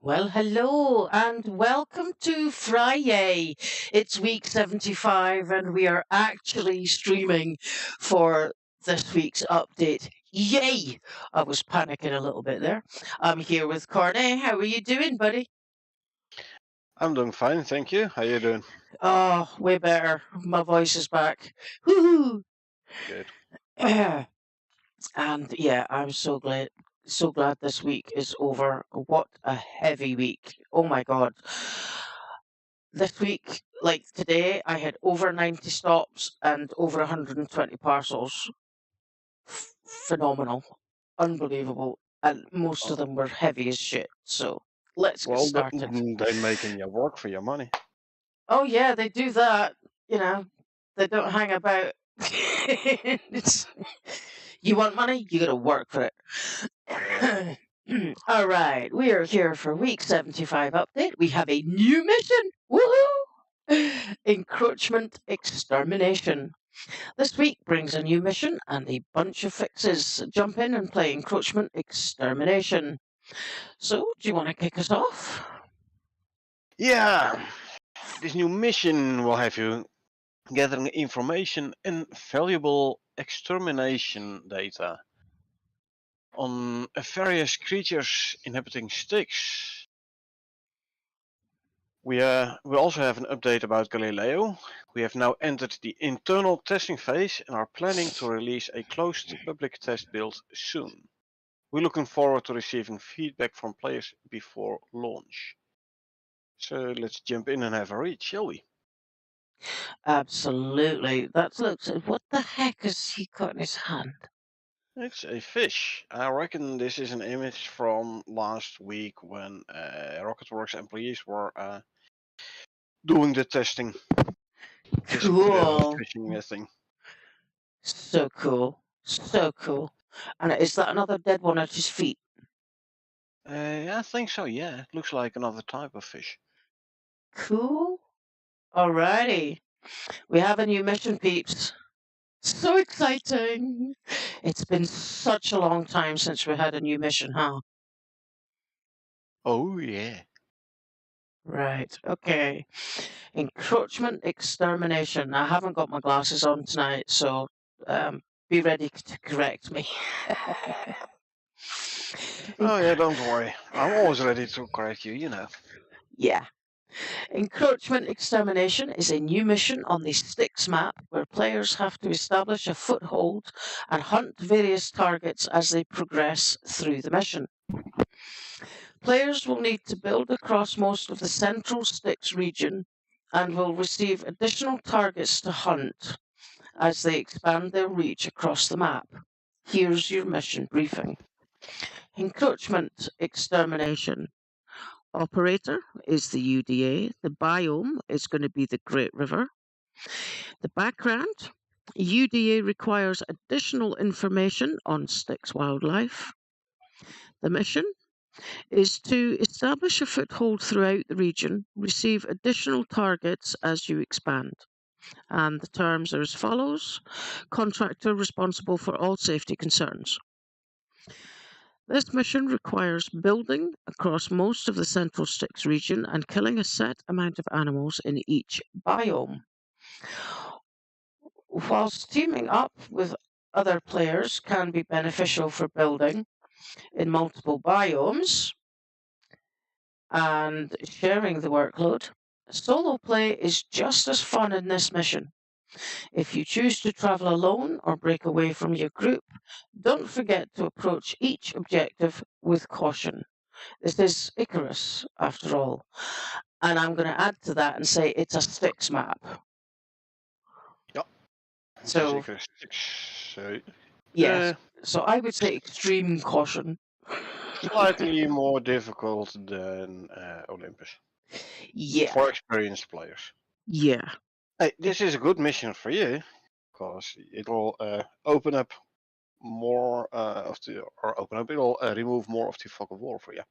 Well, hello and welcome to Friday. It's week 75 and we are actually streaming for this week's update. Yay! I was panicking a little bit there. I'm here with Corny. How are you doing, buddy? I'm doing fine, thank you. How you doing? Oh, way better. My voice is back. Woohoo! Good. And yeah, I'm so glad this week is over. What a heavy week. Oh my god. This week, like today, I had over 90 stops and over 120 parcels. Phenomenal. Unbelievable. And most Uh, of them were heavy as shit. So let's get Well, started. they're making you work for your money. Oh, yeah, they do that. You know, they don't hang about. It's, you want money? You gotta work for it. All right, we are here for week 75 update. We have a new mission. Woohoo! Encroachment Extermination. This week brings a new mission and a bunch of fixes. Jump in and play Encroachment Extermination. So, do you want to kick us off? Yeah, this new mission will have you gathering information and valuable extermination data on various creatures inhabiting Styx. We also have an update about Galileo. We have now entered the internal testing phase and are planning to release a closed public test build soon. We're looking forward to receiving feedback from players before launch. So let's jump in and have a read, shall we? Absolutely. That looks. What the heck has he got in his hand? It's a fish. I reckon this is an image from last week when Rocketworks employees were doing the testing. This Cool. fishing thing. So cool. So cool. And is that another dead one at his feet? Yeah, I think so, yeah. It looks like another type of fish. Cool. Alrighty. We have a new mission, peeps. So exciting. It's been such a long time since we had a new mission, huh? Oh, yeah. Right. Okay. Encroachment Extermination. I haven't got my glasses on tonight, so be ready to correct me. Oh, yeah, don't worry. I'm always ready to correct you, you know. Yeah. Encroachment Extermination is a new mission on the Styx map where players have to establish a foothold and hunt various targets as they progress through the mission. Players will need to build across most of the central Styx region and will receive additional targets to hunt as they expand their reach across the map. Here's your mission briefing. Encroachment Extermination. Operator is the UDA. The biome is going to be the Great River. The background, UDA requires additional information on Styx wildlife. The mission is to establish a foothold throughout the region, receive additional targets as you expand. And the terms are as follows: contractor responsible for all safety concerns. This mission requires building across most of the central Styx region and killing a set amount of animals in each biome. Whilst teaming up with other players can be beneficial for building in multiple biomes and sharing the workload, solo play is just as fun in this mission. If you choose to travel alone or break away from your group, don't forget to approach each objective with caution. This is Icarus, after all. And I'm going to add to that and say it's a Styx map. Yeah. So, So, yes. So I would say extreme caution. slightly more difficult than Olympus Yeah. for experienced players. Yeah. Hey, this is a good mission for you because it will open up more it'll remove more of the fog of war for you.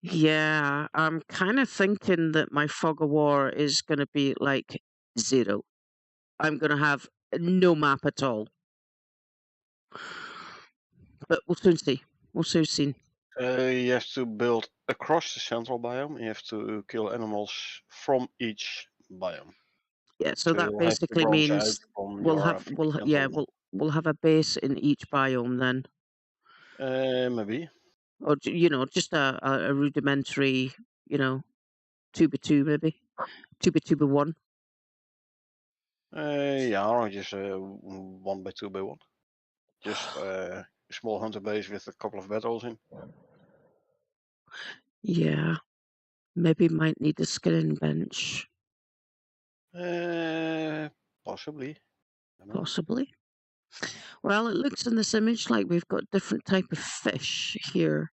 Yeah. I'm kind of thinking that my fog of war is going to be like 0. I'm going to have no map at all. But we'll soon see. We'll soon see. You have to build across the central biome. You have to kill animals from each biome. Yeah, so So that you'll have to basically branch out means from we'll your have yeah, central one. we'll have a base in each biome then, Maybe. or just a rudimentary, 2x2 maybe, 2x2x1. Yeah, or just 1x2x1. Just a small hunter base with a couple of battles in. Yeah, maybe might need a skilling bench, Possibly. I don't know. possibly. Well, it looks in this image like we've got different type of fish here.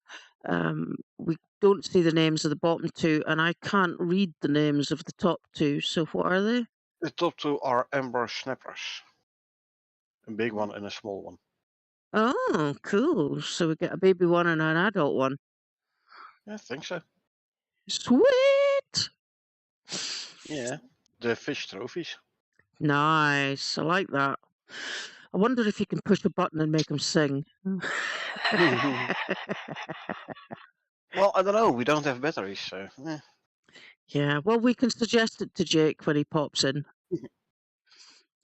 We don't see the names of the bottom two, and I can't read the names of the top two. So what are they? The top two are amber snappers. A big one and a small one. Oh, cool. So we get a baby one and an adult one. I think so. Sweet. Yeah. The fish trophies. Nice. I like that. I wonder if you can push a button and make them sing. Well, I don't know. We don't have batteries, so. Yeah, well, we can suggest it to Jake when he pops in.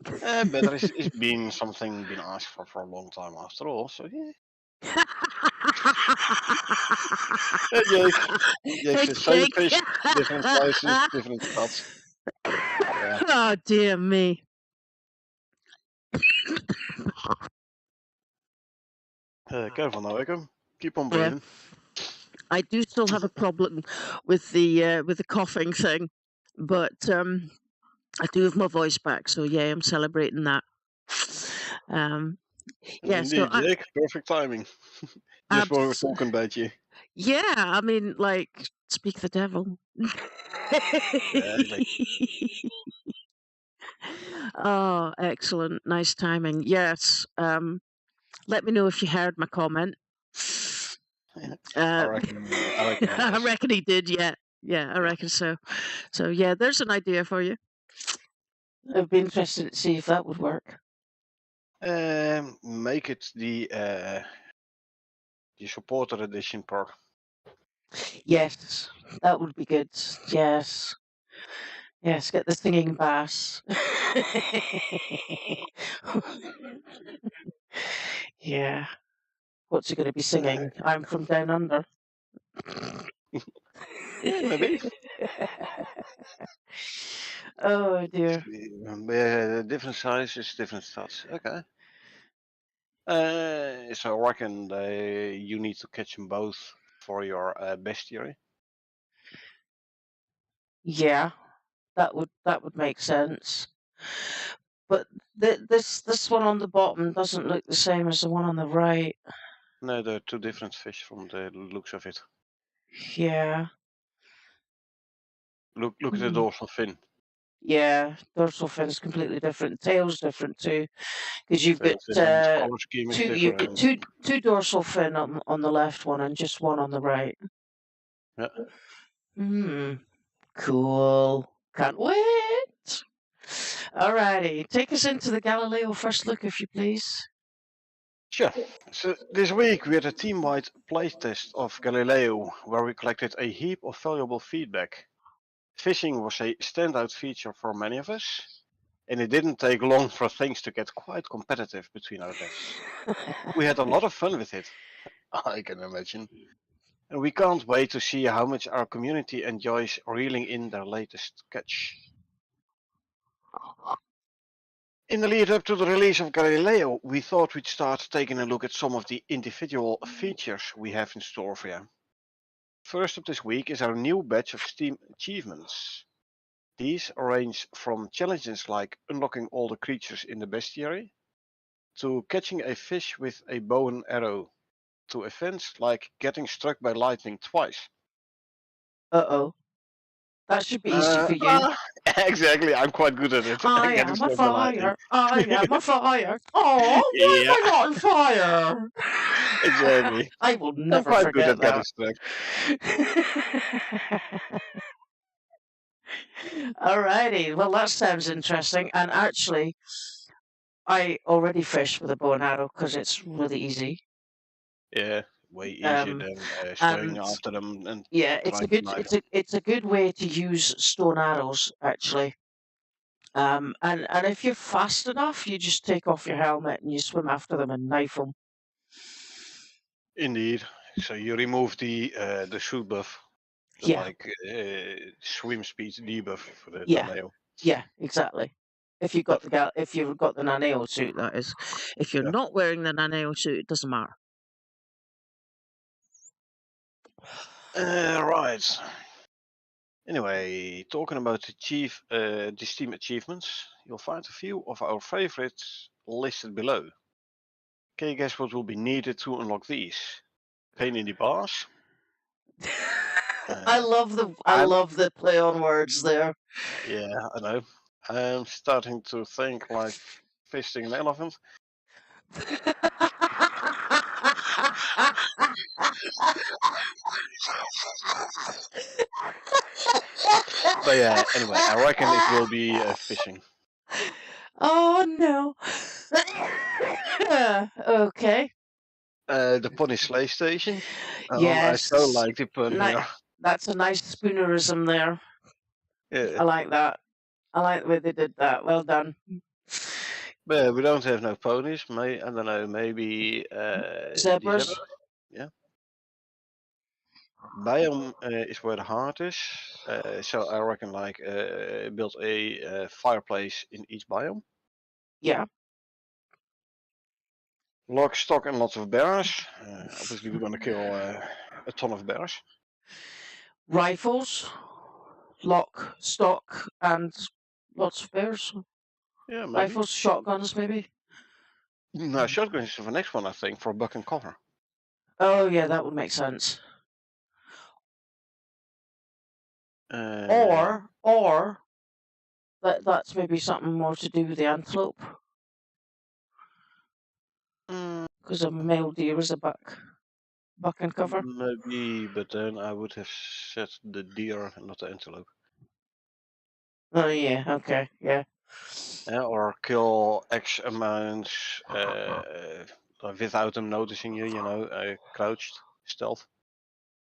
Batteries is been something been asked for a long time after all, so yeah. Hey, Jake. Jake Hey, says same Jake. fish, different sizes, different stats. Yeah. Oh, dear me. Careful now, Ecco. Keep on Yeah, breathing. I do still have a problem with the coughing thing, but I do have my voice back, so yeah, I'm celebrating that. Yeah, so Indeed, Jake. Perfect timing. Just while we're abs- talking about you. yeah, I mean, like, speak the devil. Exactly. Oh, excellent. Nice timing. Yes. Let me know if you heard my comment. I Uh, reckon he I has. reckon he did. Yeah. Yeah, I Yeah. reckon so. So, yeah, there's an idea for you. I'd be interested to see if that would work. Make it the supporter edition perk. Yes, that would be good. Yes. Yes, get the singing bass. Yeah. What's he going to be singing? I'm from down under. Yeah, maybe. Oh dear. Yeah, different sizes, different stats. Okay. So I reckon you need to catch them both for your bestiary. Yeah, that would make sense. But this one on the bottom doesn't look the same as the one on the right. No, they're two different fish from the looks of it. Yeah. Look at the dorsal fin. Yeah, dorsal fin's completely different. Tail's different too, because you've got Tail's different, color scheme is different. two dorsal fin on the left one and just one on the right. Yeah. Hmm. Cool. Can't wait. Alrighty, take us into the Galileo first look, if you please. Sure. So this week we had a team-wide playtest of Galileo, where we collected a heap of valuable feedback. Fishing was a standout feature for many of us, and it didn't take long for things to get quite competitive between our tests. We had a lot of fun with it, I can imagine. And we can't wait to see how much our community enjoys reeling in their latest catch. In the lead up to the release of Galileo, we thought we'd start taking a look at some of the individual features we have in store for you. First up this week is our new batch of Steam achievements. These range from challenges like unlocking all the creatures in the bestiary, to catching a fish with a bow and arrow, to events like getting struck by lightning twice. Uh-oh. That should be easy for you. Exactly, I'm quite good at it. I Getting am a struck by lightning. fire. I am a fire. Oh, why Yeah, am I not on fire? exactly. I will I'm never quite good forget at getting that. struck. Alrighty, well that sounds interesting. And actually, I already fish with a bow and arrow because it's really easy. Yeah, way easier Um, than and staying after them and yeah, trying to knife them. it's a good way to use stone arrows actually. And if you're fast enough, you just take off your helmet and you swim after them and knife them. Indeed. So you remove the shoot buff, the Yeah, swim speed debuff for the yeah, Naneo. yeah, exactly. If you've got if you've got the naneo suit, that is. If you're Yeah. not wearing the naneo suit, it doesn't matter. Right. Anyway, talking about the Steam achievements, you'll find a few of our favorites listed below. Can you guess what will be needed to unlock these? Pain in the bars. I Uh, I'm love the play on words there. Yeah, I know. I'm starting to think like fisting an elephant. But yeah, anyway, I reckon it will be fishing. Oh no. Okay. The pony sleigh station. I Yes. so like the pun Ni- here. that's a nice spoonerism there. Yeah, I like that. I like the way they did that. Well done. but yeah, we don't have no ponies. I don't know. Maybe the zebra. Zebras. Yeah. Biome is where the heart is. So I reckon build a fireplace in each biome. Yeah. Lock, stock, and lots of bears. Obviously, we're gonna kill a ton of bears. Rifles. Lock, stock, and lots of bears. Yeah, maybe. Rifles, shotguns, maybe. No, shotgun is for the next one, I think, for buck and cover. Oh yeah, that would make sense. Uh, Or that's maybe something more to do with the antelope, because a male deer is a buck and cover. maybe, but then I would have said the deer and not the antelope. Oh yeah, okay, yeah. Or kill X amounts without them noticing you, crouched, stealth.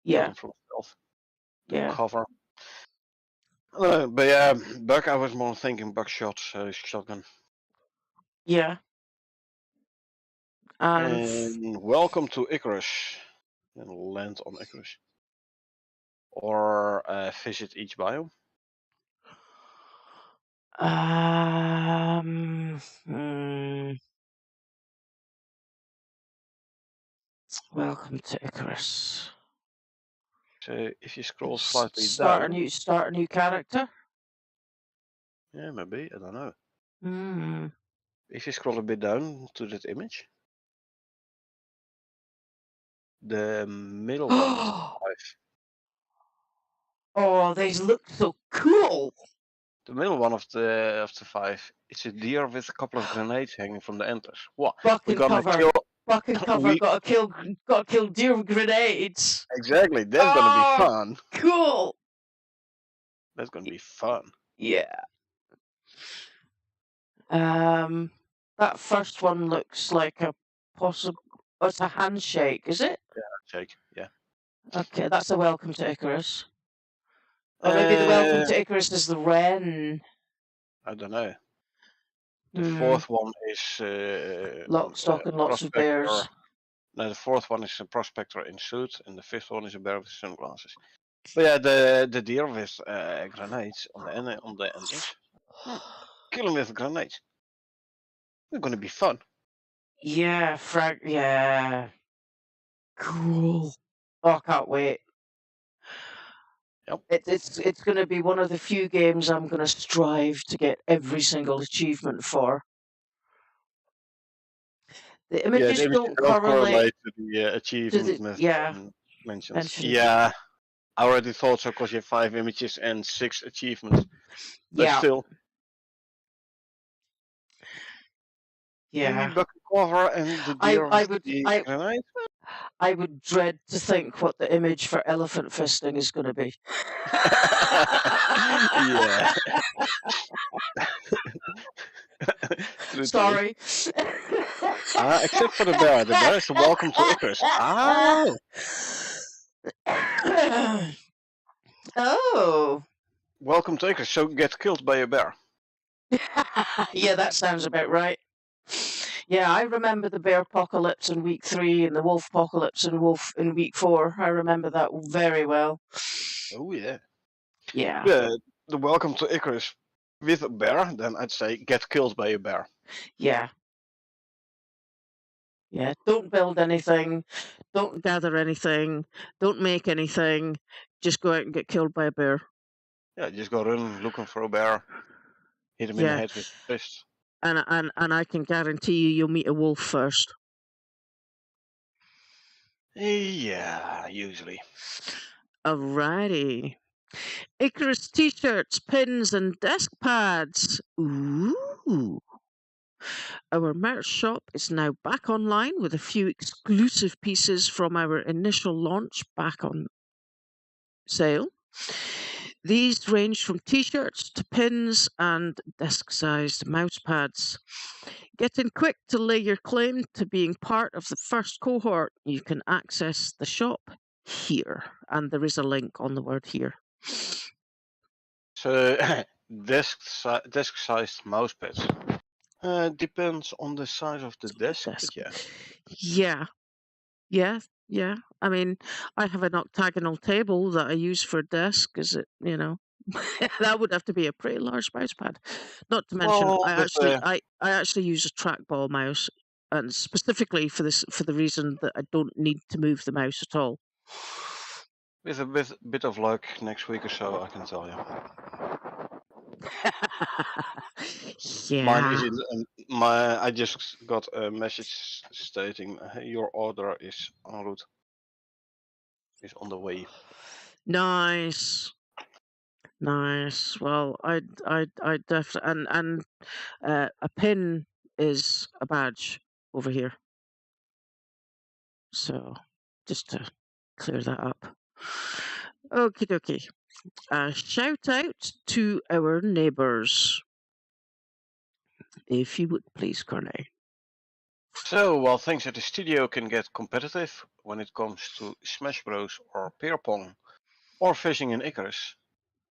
Kill Yeah, them from stealth to yeah, cover. But yeah, buck, I was more thinking buckshot, so shotgun. yeah. And welcome to Icarus. And land on Icarus. Or visit each biome. Welcome to Icarus. So if you scroll slightly Start down. a new character. Yeah, maybe, I don't know. Hmm. If you scroll a bit down to that image. The middle one of the 5. Oh, they look so cool. The middle one of the 5. It's a deer with a couple of grenades hanging from the antlers. What? Buck We're and gonna cover. kill. Buck and cover. Got to kill deer with grenades. Exactly. That's gonna be fun. Cool. That's gonna be fun. Yeah. That first one looks like a possible. Oh, it's a handshake, is it? Yeah, shake. Yeah. Okay, that's a welcome to Icarus. Or maybe the welcome to Icarus is the wren. I don't know. The fourth one is lock, stock, and lots of bears. No, the fourth one is a prospector in suit, and the fifth one is a bear with sunglasses. But yeah, the deer with grenades on the endings. Kill him with grenades. It's gonna be fun. Yeah, yeah. Cool. Oh, I can't wait. Yep. It's going to be one of the few games I'm going to strive to get every single achievement for. The images don't correlate to the achievement mentions. Yeah, I already thought so because you have 5 images and 6 achievements. But still. Yeah. The buck cover and the deer I would dread to think what the image for elephant fisting is going to be. Yeah. Sorry. Except for the bear. The bear is the welcome to Icarus. Oh. Welcome to Icarus. So get killed by a bear. Yeah, that sounds about right. Yeah, I remember the bear apocalypse in week 3 and the wolf apocalypse in week 4. I remember that very well. Oh yeah. Yeah. Yeah. The welcome to Icarus with a bear. Then I'd say get killed by a bear. Yeah. Yeah. Don't build anything. Don't gather anything. Don't make anything. Just go out and get killed by a bear. Yeah, just go run looking for a bear. Hit him in the Yeah. head with a fist. And I can guarantee you'll meet a wolf first. Yeah, usually. Alrighty. Icarus t-shirts, pins, and desk pads. Ooh. Our merch shop is now back online with a few exclusive pieces from our initial launch back on sale. These range from t-shirts to pins and desk-sized mouse pads. Get in quick to lay your claim to being part of the first cohort. You can access the shop here, and there is a link on the word here. So desk-sized mouse pads. Depends on the size of the desk, but yeah. Yeah. I mean, I have an octagonal table that I use for a desk. Is it, that would have to be a pretty large mouse pad. Not to mention, Well, I actually use a trackball mouse, and specifically for the reason that I don't need to move the mouse at all. with a bit of luck, next week or so, I can tell you. Mine is Yeah. I just got a message stating your order is en route, is on the way. Nice. Well, I definitely and a pin is a badge over here. So, just to clear that up. Okie dokie. Shout out to our neighbours, if you would please, Corne. So while things at the studio can get competitive when it comes to Smash Bros or Beer Pong or fishing in Icarus,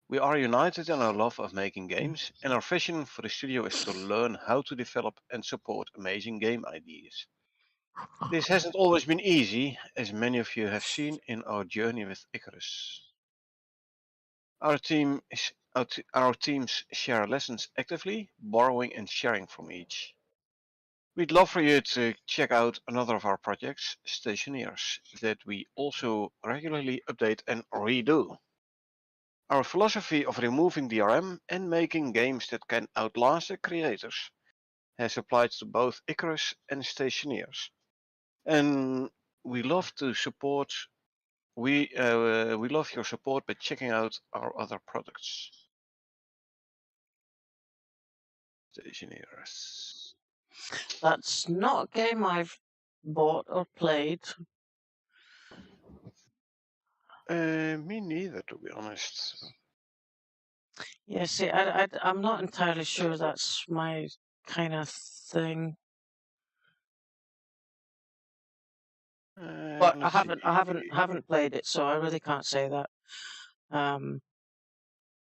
we are united in our love of making games, and our vision for the studio is to learn how to develop and support amazing game ideas. This hasn't always been easy, as many of you have seen in our journey with Icarus. Our teams share lessons actively, borrowing and sharing from each. We'd love for you to check out another of our projects, Stationeers, that we also regularly update and redo. Our philosophy of removing DRM and making games that can outlast the creators has applied to both Icarus and Stationeers. And we love to support we love your support by checking out our other products. Stationeers. That's not a game I've bought or played. Me neither, to be honest. Yeah, see, I'm not entirely sure that's my kind of thing. But I Let's see. haven't played it, so I really can't say that. I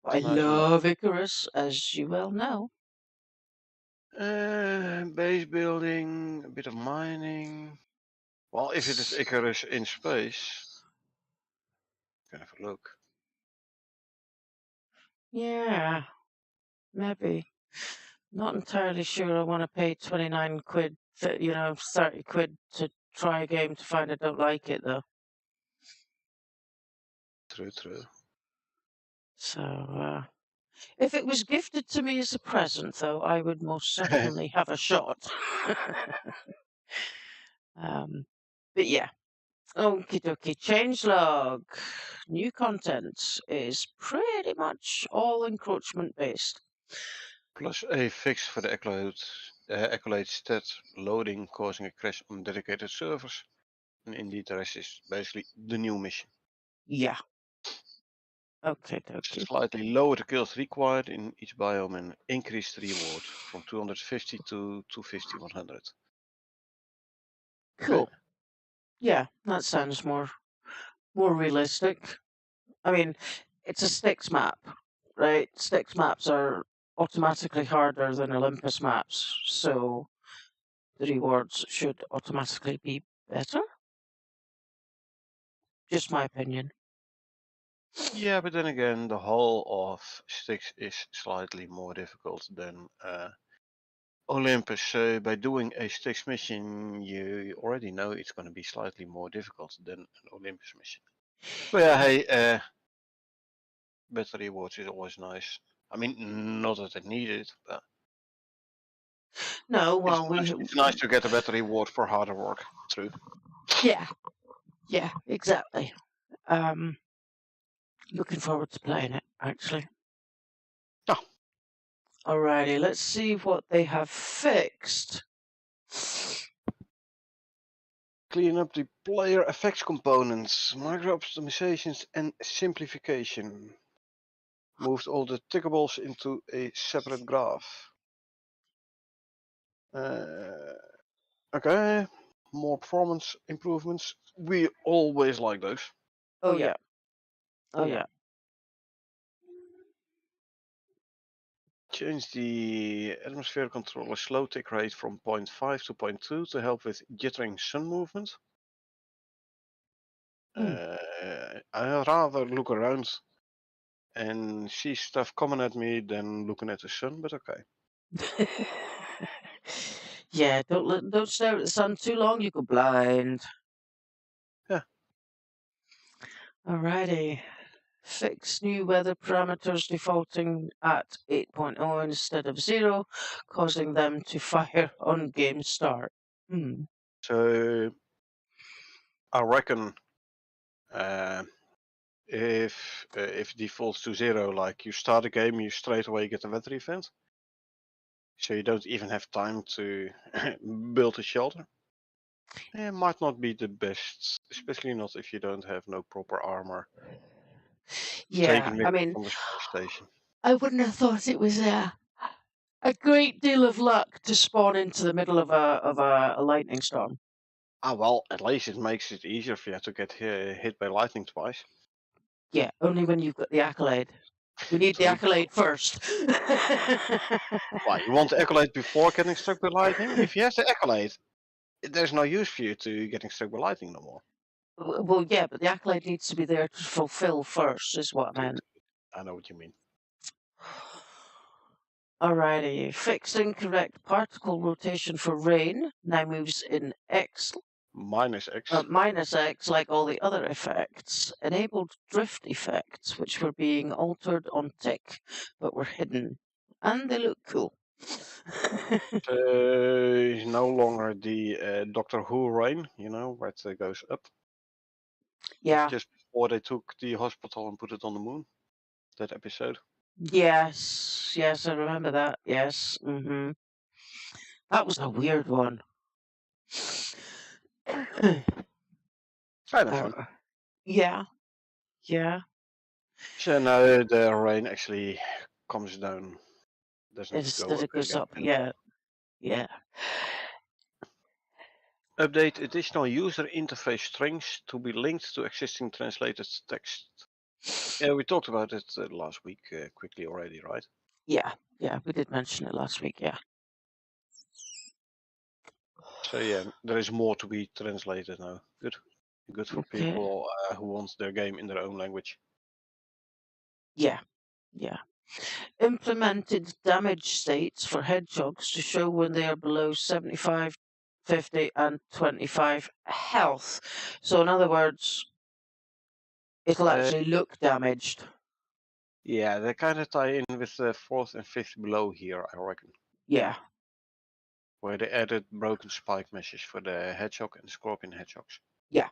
Nice love Icarus, as you well know. base building, a bit of mining. Well, if it is Icarus in space, can have a look. Yeah, maybe. Not entirely sure I want to pay 29 quid, 30 quid to try a game to find I don't like it, though. True. So, if it was gifted to me as a present, though, I would most certainly have a shot. But yeah. Okie dokie. Changelog. New content is pretty much all encroachment based. Plus a fix for the accolade stat loading causing a crash on dedicated servers. And indeed, the rest is basically the new mission. Yeah. Okay, dokie. Slightly lower the kills required in each biome and increase the reward from 250 to 250 100. Cool. Yeah, that sounds more realistic. I mean, it's a Styx map, right? Styx maps are automatically harder than Olympus maps, so the rewards should automatically be better. Just my opinion. Yeah, but then again, the whole of Styx is slightly more difficult than Olympus. So by doing a Styx mission, you already know it's going to be slightly more difficult than an Olympus mission. But yeah, hey, better rewards is always nice. I mean, not that I need it, but No, well, it's nice to get a better reward for harder work. True. yeah, exactly. Looking forward to playing it, actually. Oh. Alrighty, let's see what they have fixed. Clean up the player effects components, micro optimizations, and simplification. Moved all the tickables into a separate graph. Okay, more performance improvements. We always like those. Oh yeah. Oh yeah. Change the atmosphere controller slow tick rate from 0.5 to 0.2 to help with jittering sun movement. I rather look around and see stuff coming at me than looking at the sun, but okay. Yeah, don't stare at the sun too long, you go blind. Yeah. Alrighty. Fix new weather parameters defaulting at 8.0 instead of 0, causing them to fire on game start. So I reckon if defaults to 0, like you start a game, you straight away get a weather event. So you don't even have time to build a shelter. It might not be the best, especially not if you don't have no proper armor. Yeah, Taken with I you mean, from the space station. I wouldn't have thought it was a great deal of luck to spawn into the middle of a lightning storm. Ah, well, at least it makes it easier for you to get hit by lightning twice. Yeah, only when you've got the accolade. We need the True. accolade first. Why, you want the accolade before getting struck by lightning? If you have the accolade, there's no use for you to getting struck by lightning no more. Well, yeah, but the accolade needs to be there to fulfill first, is what I meant. I know what you mean. Alrighty, fixed incorrect particle rotation for rain now moves in X. Minus X. Minus X, like all the other effects. Enabled drift effects, which were being altered on tick, but were hidden. And they look cool. No longer the Doctor Who rain, where it goes up. Yeah. It's just before they took the hospital and put it on the moon. That episode. Yes, I remember that. Yes. That was a weird one. Kind of fun. Yeah. So now the rain actually comes down. Doesn't Instead go up it goes again. up. Yeah. Update additional user interface strings to be linked to existing translated text. Yeah, we talked about it last week quickly already, right? Yeah, we did mention it last week, yeah. So yeah, there is more to be translated now. Good for people who want their game in their own language. Yeah. Implemented damage states for hedgehogs to show when they are below 75, 50, and 25 health. So in other words, it'll actually look damaged. Yeah, they kind of tie in with the 4th and 5th below here, I reckon. Yeah. Where they added broken spike meshes for the hedgehog and scorpion hedgehogs. Yeah.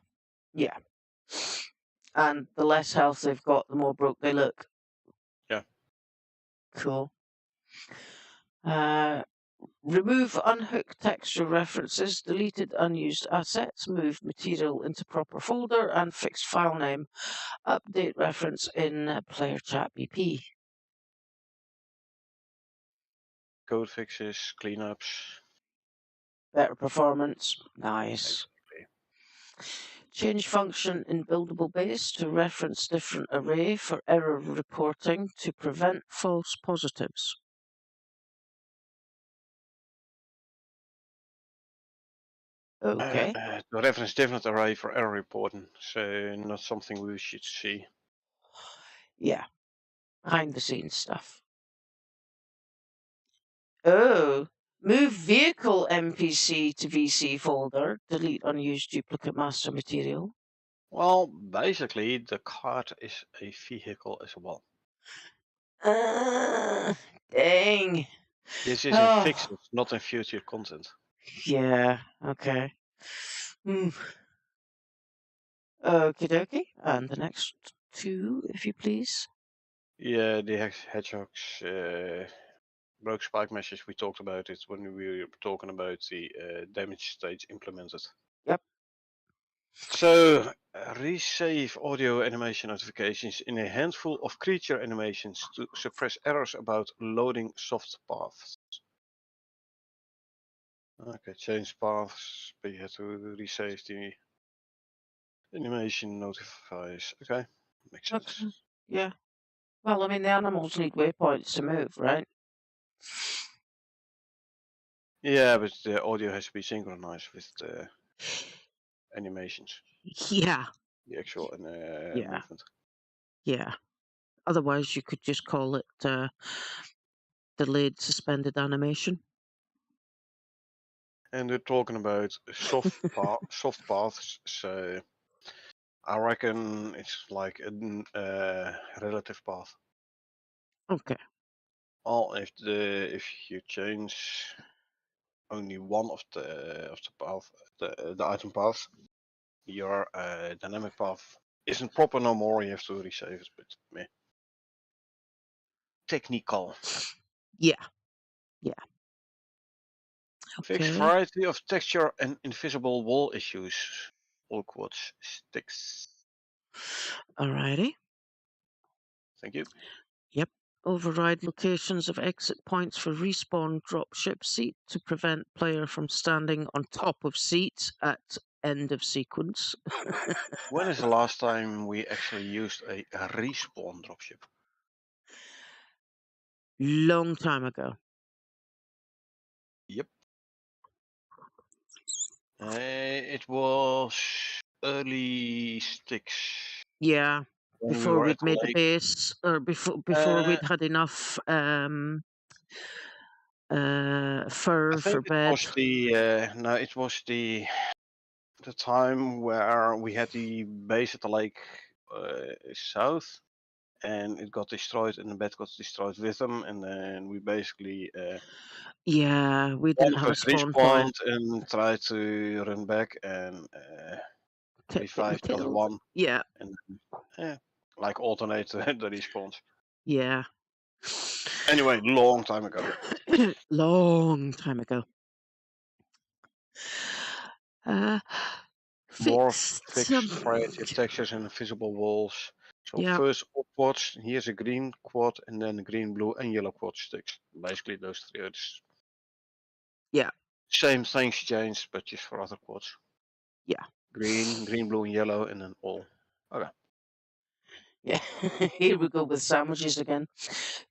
And the less health they've got, the more broke they look. Yeah. Cool. Remove unhooked texture references, deleted unused assets, move material into proper folder, and fixed file name. Update reference in player chat BP. Code fixes, cleanups. Better performance. Nice. Change function in buildable base to reference different array for error reporting to prevent false positives. Okay. To reference different array for error reporting, so not something we should see. Yeah. Behind the scenes stuff. Oh. Move vehicle MPC to VC folder. Delete unused duplicate master material. Well, basically, the card is a vehicle as well. Dang. This is in Oh, fixes, not in future content. yeah. Okay. Okie dokie. And the next two, if you please. Yeah, the hedgehogs broke spike meshes. We talked about it when we were talking about the damage stage implemented. Yep. So, resave audio animation notifications in a handful of creature animations to suppress errors about loading soft paths. Okay, change paths, but you have to resave the animation notifies. Okay, makes sense. Okay. Yeah. Well, I mean, the animals need waypoints to move, right? Yeah, but the audio has to be synchronized with the animations, Yeah. the actual Yeah. movement. Yeah. Otherwise, you could just call it delayed suspended animation. And we're talking about soft paths, so I reckon it's like a relative path. Okay. Well, if you change only one of the path, the item path, your dynamic path isn't proper no more. You have to resave it, but meh. Technical. Yeah. Yeah. Fixed Okay. variety of texture and invisible wall issues. All quotes sticks. Alrighty. Thank you. Yep. Override locations of exit points for respawn dropship seat to prevent player from standing on top of seat at end of sequence. When is the last time we actually used a respawn dropship? Long time ago. Yep. It was early sticks. Yeah. When we Before were at we'd the made the lake. base, or before we'd had enough I fur for think it bed. was no, it was the time where we had the base at the lake south, and it got destroyed, and the bed got destroyed with them, and then we basically Yeah, we one didn't of have a us spawn point. respawned and tried to run back and Kept getting revive the other killed. one, Yeah. and like alternate the respawns. Yeah. Anyway, long time ago. Long time ago. Uh, More fixed fixed variety of textures and invisible walls. So yeah, first all quads, here's a green quad, and then green, blue, and yellow quad sticks. Basically those three are yeah, same things changed, but just for other quads. yeah, Green, blue, and yellow, and then all. Okay. yeah. Here we go with sandwiches again.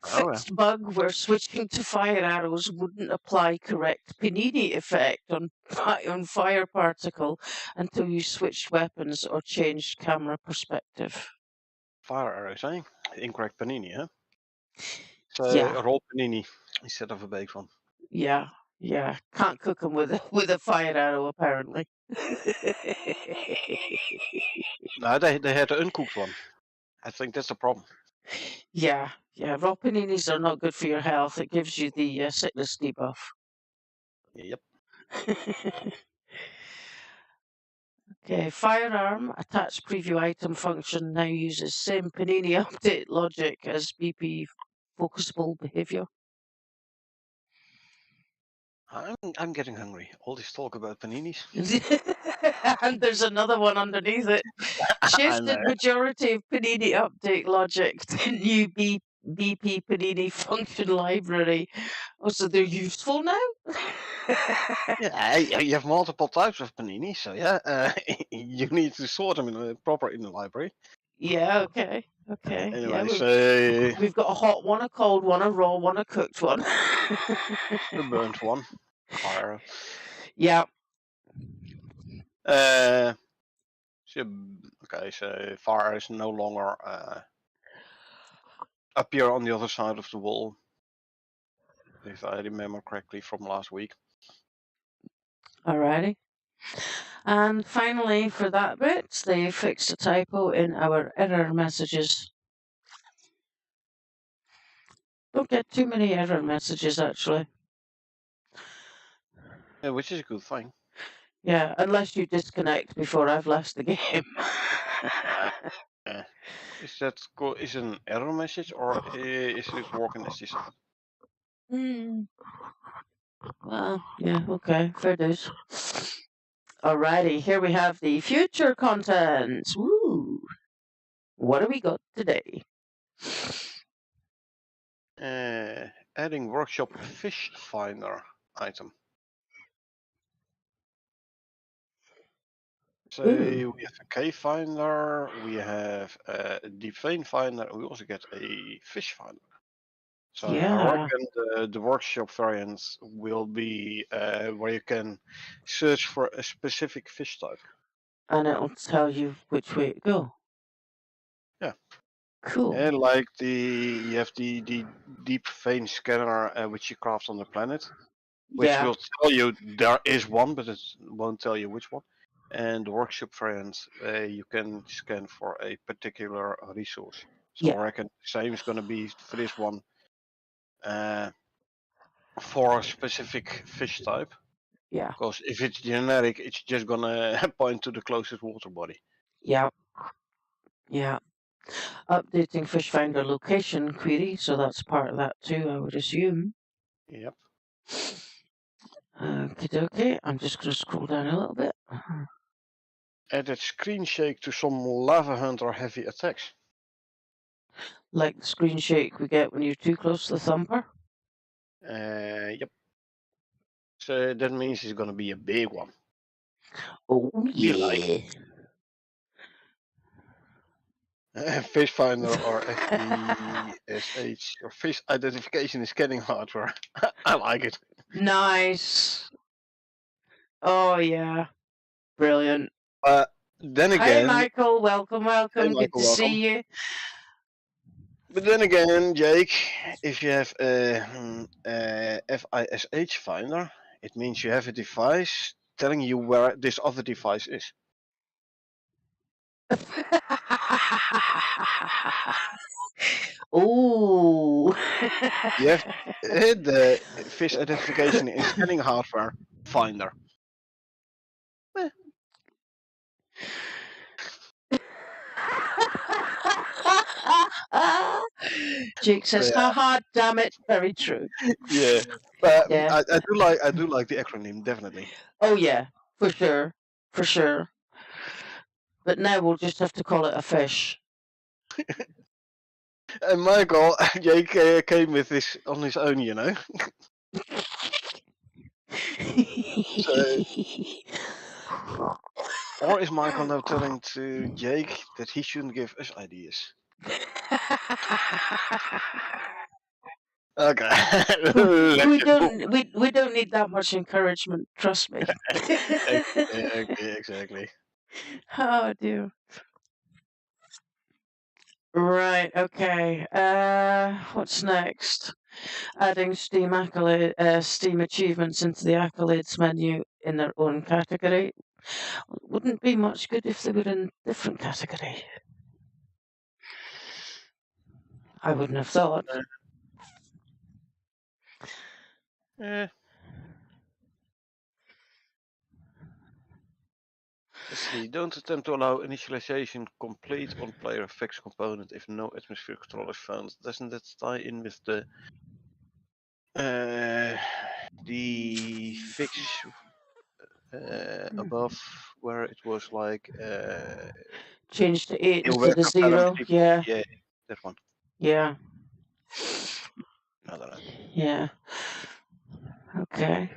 Okay. Fixed bug where switching to fire arrows wouldn't apply correct panini effect on fire particle until you switched weapons or changed camera perspective. Fire arrows, eh? Incorrect panini, huh? So Yeah, a raw panini instead of a baked one. yeah, yeah. Can't cook them with with a fire arrow apparently. No, they had an uncooked one. I think that's the problem. Yeah, yeah. Raw paninis are not good for your health. It gives you the sickness debuff. Yep. Okay, firearm attach preview item function now uses same panini update logic as BP focusable behavior. I'm getting hungry. All this talk about paninis. And there's another one underneath it. I know. Shifted majority of panini update logic to new BP panini function library. Oh, so they're useful now? Yeah, you have multiple types of panini, so yeah, you need to sort them in in the library. Yeah, okay. Okay. Yeah, Anyway, so we've got a hot one, a cold one, a raw one, a cooked one. the burnt one, fire. Yeah. Uh, so, okay, so fire is no longer appear on the other side of the wall, if I remember correctly from last week. Alrighty. And finally, for that bit, they fixed a typo in our error messages. Don't get too many error messages, actually. Yeah, which is a good thing. Yeah, unless you disconnect before I've left the game. Is that is it an error message or is it working as designed? Well, yeah, okay, fair dues. Alrighty, here we have the future content. Woo! What do we got today? Adding workshop fish finder item. So Ooh. we have a cave finder, we have a deep vein finder, and we also get a fish finder. So I Yeah, reckon the workshop variant will be where you can search for a specific fish type. and it'll tell you which way to go. Yeah. Cool. And like you have the deep vein scanner which you craft on the planet, which Yeah, will tell you there is one, but it won't tell you which one. And the workshop variant, you can scan for a particular resource. So yeah, I reckon the same is going to be for this one for a specific fish type. yeah, Because if it's generic, it's just going to point to the closest water body. yeah, yeah. Updating fish finder location query, so that's part of that too, I would assume. Yep. Okie dokie, I'm just going to scroll down a little bit. Added screen shake to some lava hunter heavy attacks. Like the screen shake we get when you're too close to the thumper. Yep. So that means it's going to be a big one. Oh, We like. yeah. Fish finder or FISH or fish identification and scanning hardware. I like it. Nice. Oh, yeah. Brilliant. Then Hi, again, Michael. Welcome, hey welcome. Good Michael, to welcome. see you. But then again, Jake, if you have a FISH finder, it means you have a device telling you where this other device is. Ooh. You have the fish identification and scanning hardware finder. Eh, Jake says, yeah, haha, damn it. Very true. yeah. But Yeah. I do like the acronym definitely. Oh, yeah. For sure. For sure. But now we'll just have to call it a fish. And Michael, Jake came with this on his own, you know. Or is Michael now telling to Jake that he shouldn't give us ideas? Okay. we don't need that much encouragement, trust me. Exactly. Oh dear. Right, okay. What's next? Adding Steam Steam achievements into the accolades menu in their own category. Wouldn't be much good if they were in different category. I wouldn't have thought. Let's see. Don't attempt to allow initialization complete on player effects component if no atmosphere control is found. Doesn't that tie in with the fix above where it was like Change to 8 you instead wake of up and 0. Yeah, yeah, that one. yeah, I don't know. yeah. Okay.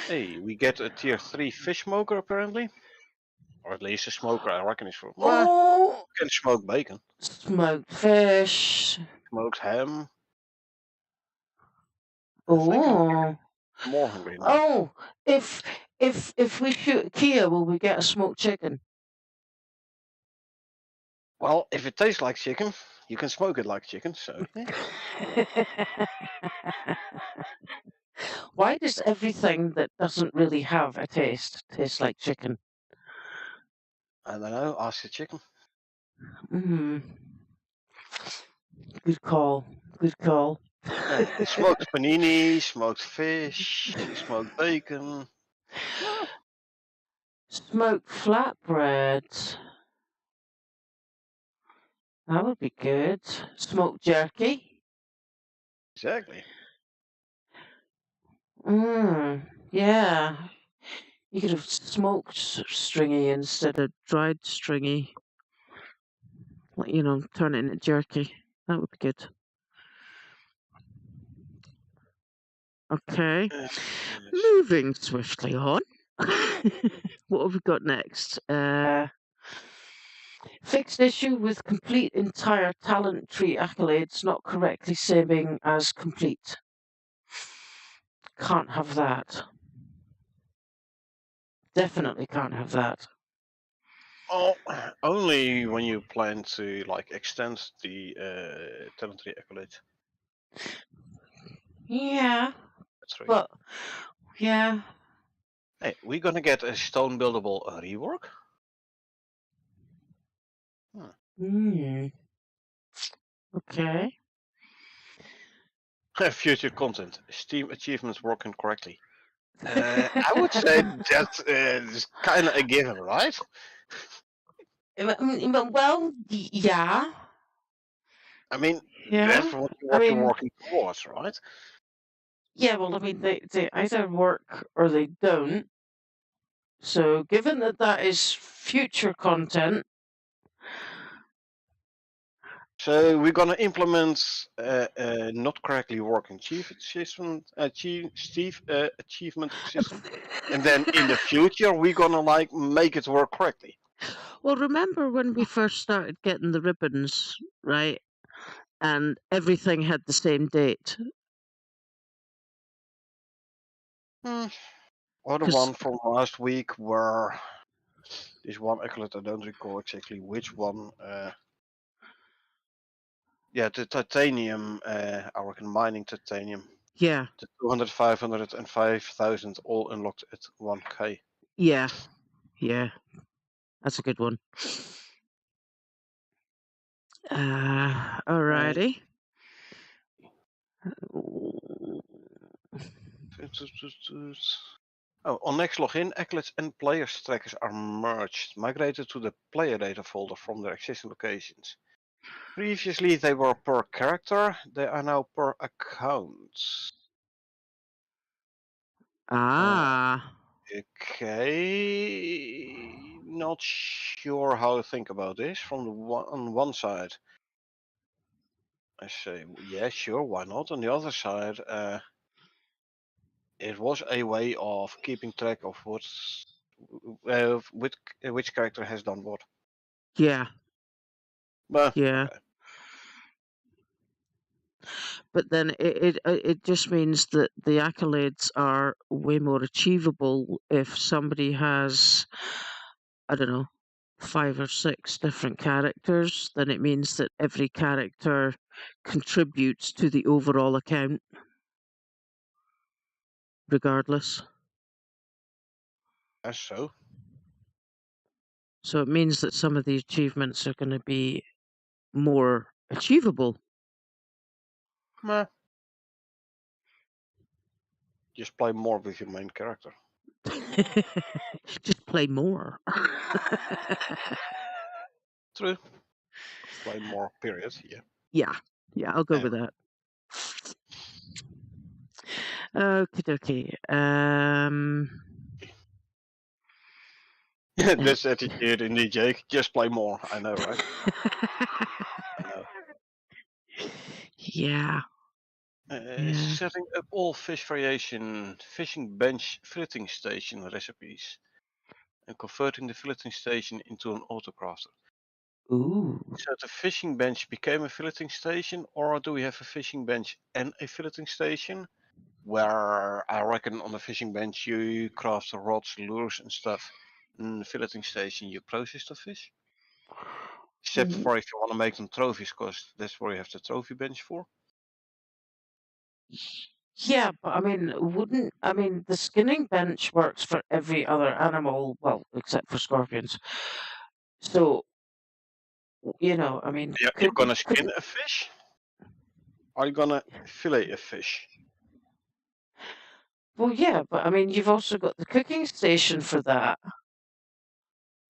Hey, we get a tier 3 fish smoker apparently. Or at least a smoker, I reckon is for. Oh, Can smoke bacon. smoked fish. Smoked ham. I think I'm Oh, more hungry now. oh. If we shoot Kia, will we get a smoked chicken? Well, if it tastes like chicken, you can smoke it like chicken, so yeah. Why does everything that doesn't really have a taste taste like chicken? I don't know, ask the chicken. Mm. Good call. Good call. Smoked panini, smoked fish, smoked bacon. Well, Smoked flatbread. That would be good. Smoked jerky. exactly. Yeah. You could have smoked stringy instead of dried stringy. Like, turn it into jerky. That would be good. Okay. Yes. Moving swiftly on. What have we got next? Fixed issue with complete entire talent tree accolades not correctly saving as complete. Can't have that. Definitely can't have that. Oh, only when you plan to like extend the talent tree accolade. Yeah, That's right. but yeah. Hey, we're gonna get a stone buildable rework. Okay. Future content. Steam achievements working correctly. I would say that is kind of a given, right? Well, yeah. I mean, Yeah. that's what I you're mean, working towards, right? yeah, well, I mean, they either work or they don't. So, given that that is future content, So we're gonna implement not correctly working chief achievement, achievement system, and then in the future we're gonna like make it work correctly. well, remember when we first started getting the ribbons, right? And everything had the same date. Or the 'Cause one from last week where this one accolade, I don't recall exactly which one. Yeah, the titanium, I reckon mining titanium. yeah, The 200, 500, and 5,000 all unlocked at 1k. yeah, that's a good one. Alrighty. Oh, on next login, accolades and players trackers are merged, migrated to the player data folder from their existing locations. Previously, they were per character, they are now per account. Ah, Okay, not sure how to think about this. From the on one side, I say, yeah, sure, why not? On the other side, it was a way of keeping track of which character has done what. yeah, But yeah. okay, But then it just means that the accolades are way more achievable if somebody has, I don't know, 5 or 6 different characters. Then it means that every character contributes to the overall account, regardless. as so. So it means that some of the achievements are going to be more achievable. Meh. Just play more with your main character. Just play more. True. Play more, period. Yeah. Yeah, I'll go with Anyway. that. Okie dokie. This attitude indeed, Jake. Just play more. I know, right? I know. Yeah. Yeah. Setting up all fish variation, fishing bench filleting station recipes, and converting the filleting station into an autocrafter. Ooh. So the fishing bench became a filleting station, or do we have a fishing bench and a filleting station? Where I reckon on the fishing bench you craft the rods, lures, and stuff. In the filleting station you process the fish. Except Mm, for if you want to make them trophies, because that's where you have the trophy bench for. Yeah, but I mean, the skinning bench works for every other animal, well, except for scorpions. So, I mean, Yeah, you're gonna skin a fish? Are you gonna fillet a fish? well, yeah, but I mean, you've also got the cooking station for that.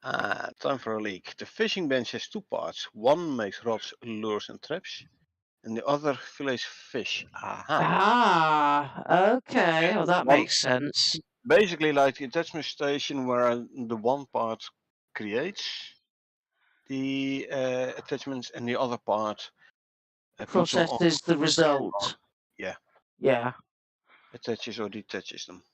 Ah, time for a leak. The fishing bench has two parts. One makes rods, lures, and traps, and the other fillets fish. Aha. Ah, okay. And Well, that one makes sense. basically like the attachment station where the one part creates the attachments and the other part puts them on Processes the standby. result. Yeah, Yeah, attaches or detaches them.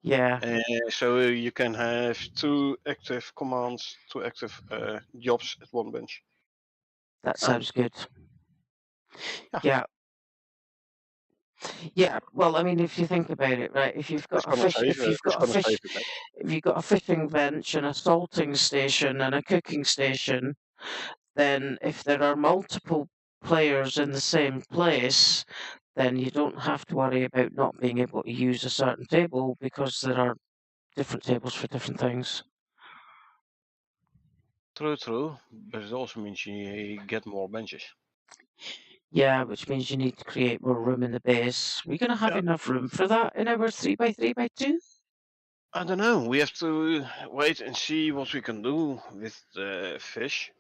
yeah, So you can have two active commands, two active jobs at one bench. that And sounds good. yeah, Yeah, yeah. Well, I mean, if you think about it, right? If you've got a fish, if you've it's got a gonna save fish, the bench. if you've got a fishing bench and a salting station and a cooking station, then if there are multiple players in the same place, then you don't have to worry about not being able to use a certain table because there are different tables for different things. True, but it also means you get more benches. Yeah, which means you need to create more room in the base. We're going to have Yeah, enough room for that in our 3x3x2? I don't know. We have to wait and see what we can do with the fish.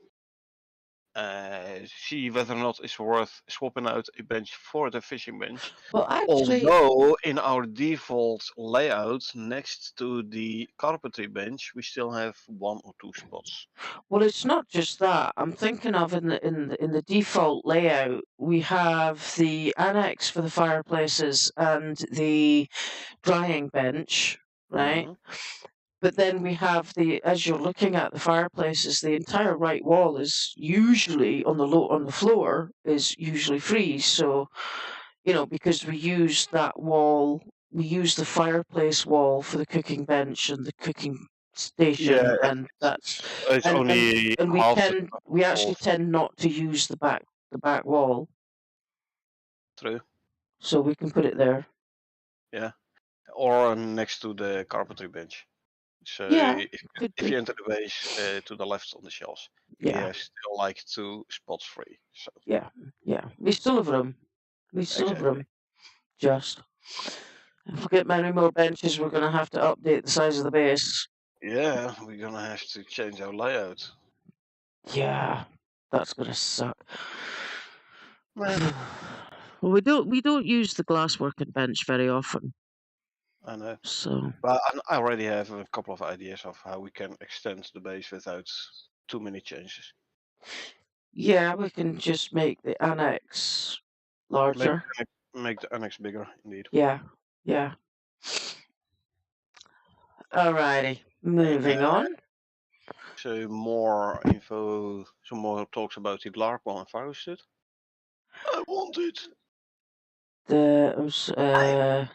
See whether or not it's worth swapping out a bench for the fishing bench. Well, actually, Although in our default layout next to the carpentry bench, we still have one or two spots. well, it's not just that. I'm thinking of in the default layout, we have the annex for the fireplaces and the drying bench, right? Hmm. But then we have as you're looking at the fireplaces, the entire right wall is usually on the floor is usually free. So, because we use the fireplace wall for the cooking bench and the cooking Yeah, station, and that's it's and and only and half the we actually wall. tend not to use the back wall, True. so we can put it there. Yeah, or next to the carpentry bench. So Yeah, could if you be. enter the base to the left on the shelves, we Yeah, have still like two spots free. So yeah, yeah. We still have room. We still have exactly. room. Just. If we get many more benches, we're going to have to update the size of the base. Yeah, we're gonna have to change our layout. Yeah, that's going to suck. Nah, Well, we don't use the glass working bench very often, I know. so But I already have a couple of ideas of how we can extend the base without too many changes. yeah, we can just make the annex larger. Make the annex bigger, indeed. Yeah, yeah. Alrighty, And moving on. so more info, some more talks about the Larkball and virus suit. I want it. The I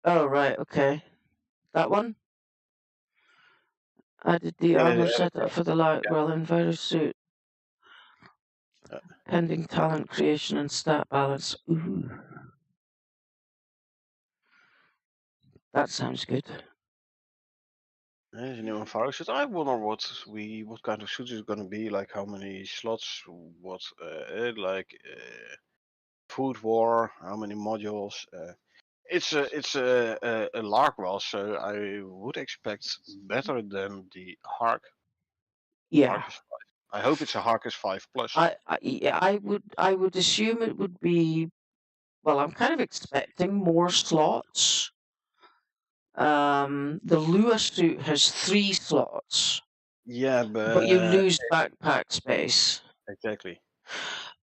oh right, okay, that one. I did the armor setup for the light yeah. well in virus suit, pending talent creation and stat balance. Ooh, that sounds good. There's a new virus suit. I wonder what kind of suit is gonna be, like how many slots, what food war, how many modules. It's a Larkwell, so I would expect better than the Hark. Yeah, Harkus 5. I hope it's a Harkus 5 plus. yeah, I would assume it would be. Well, I'm kind of expecting more slots. The Lua suit has 3 slots, Yeah, but you but lose backpack space. exactly.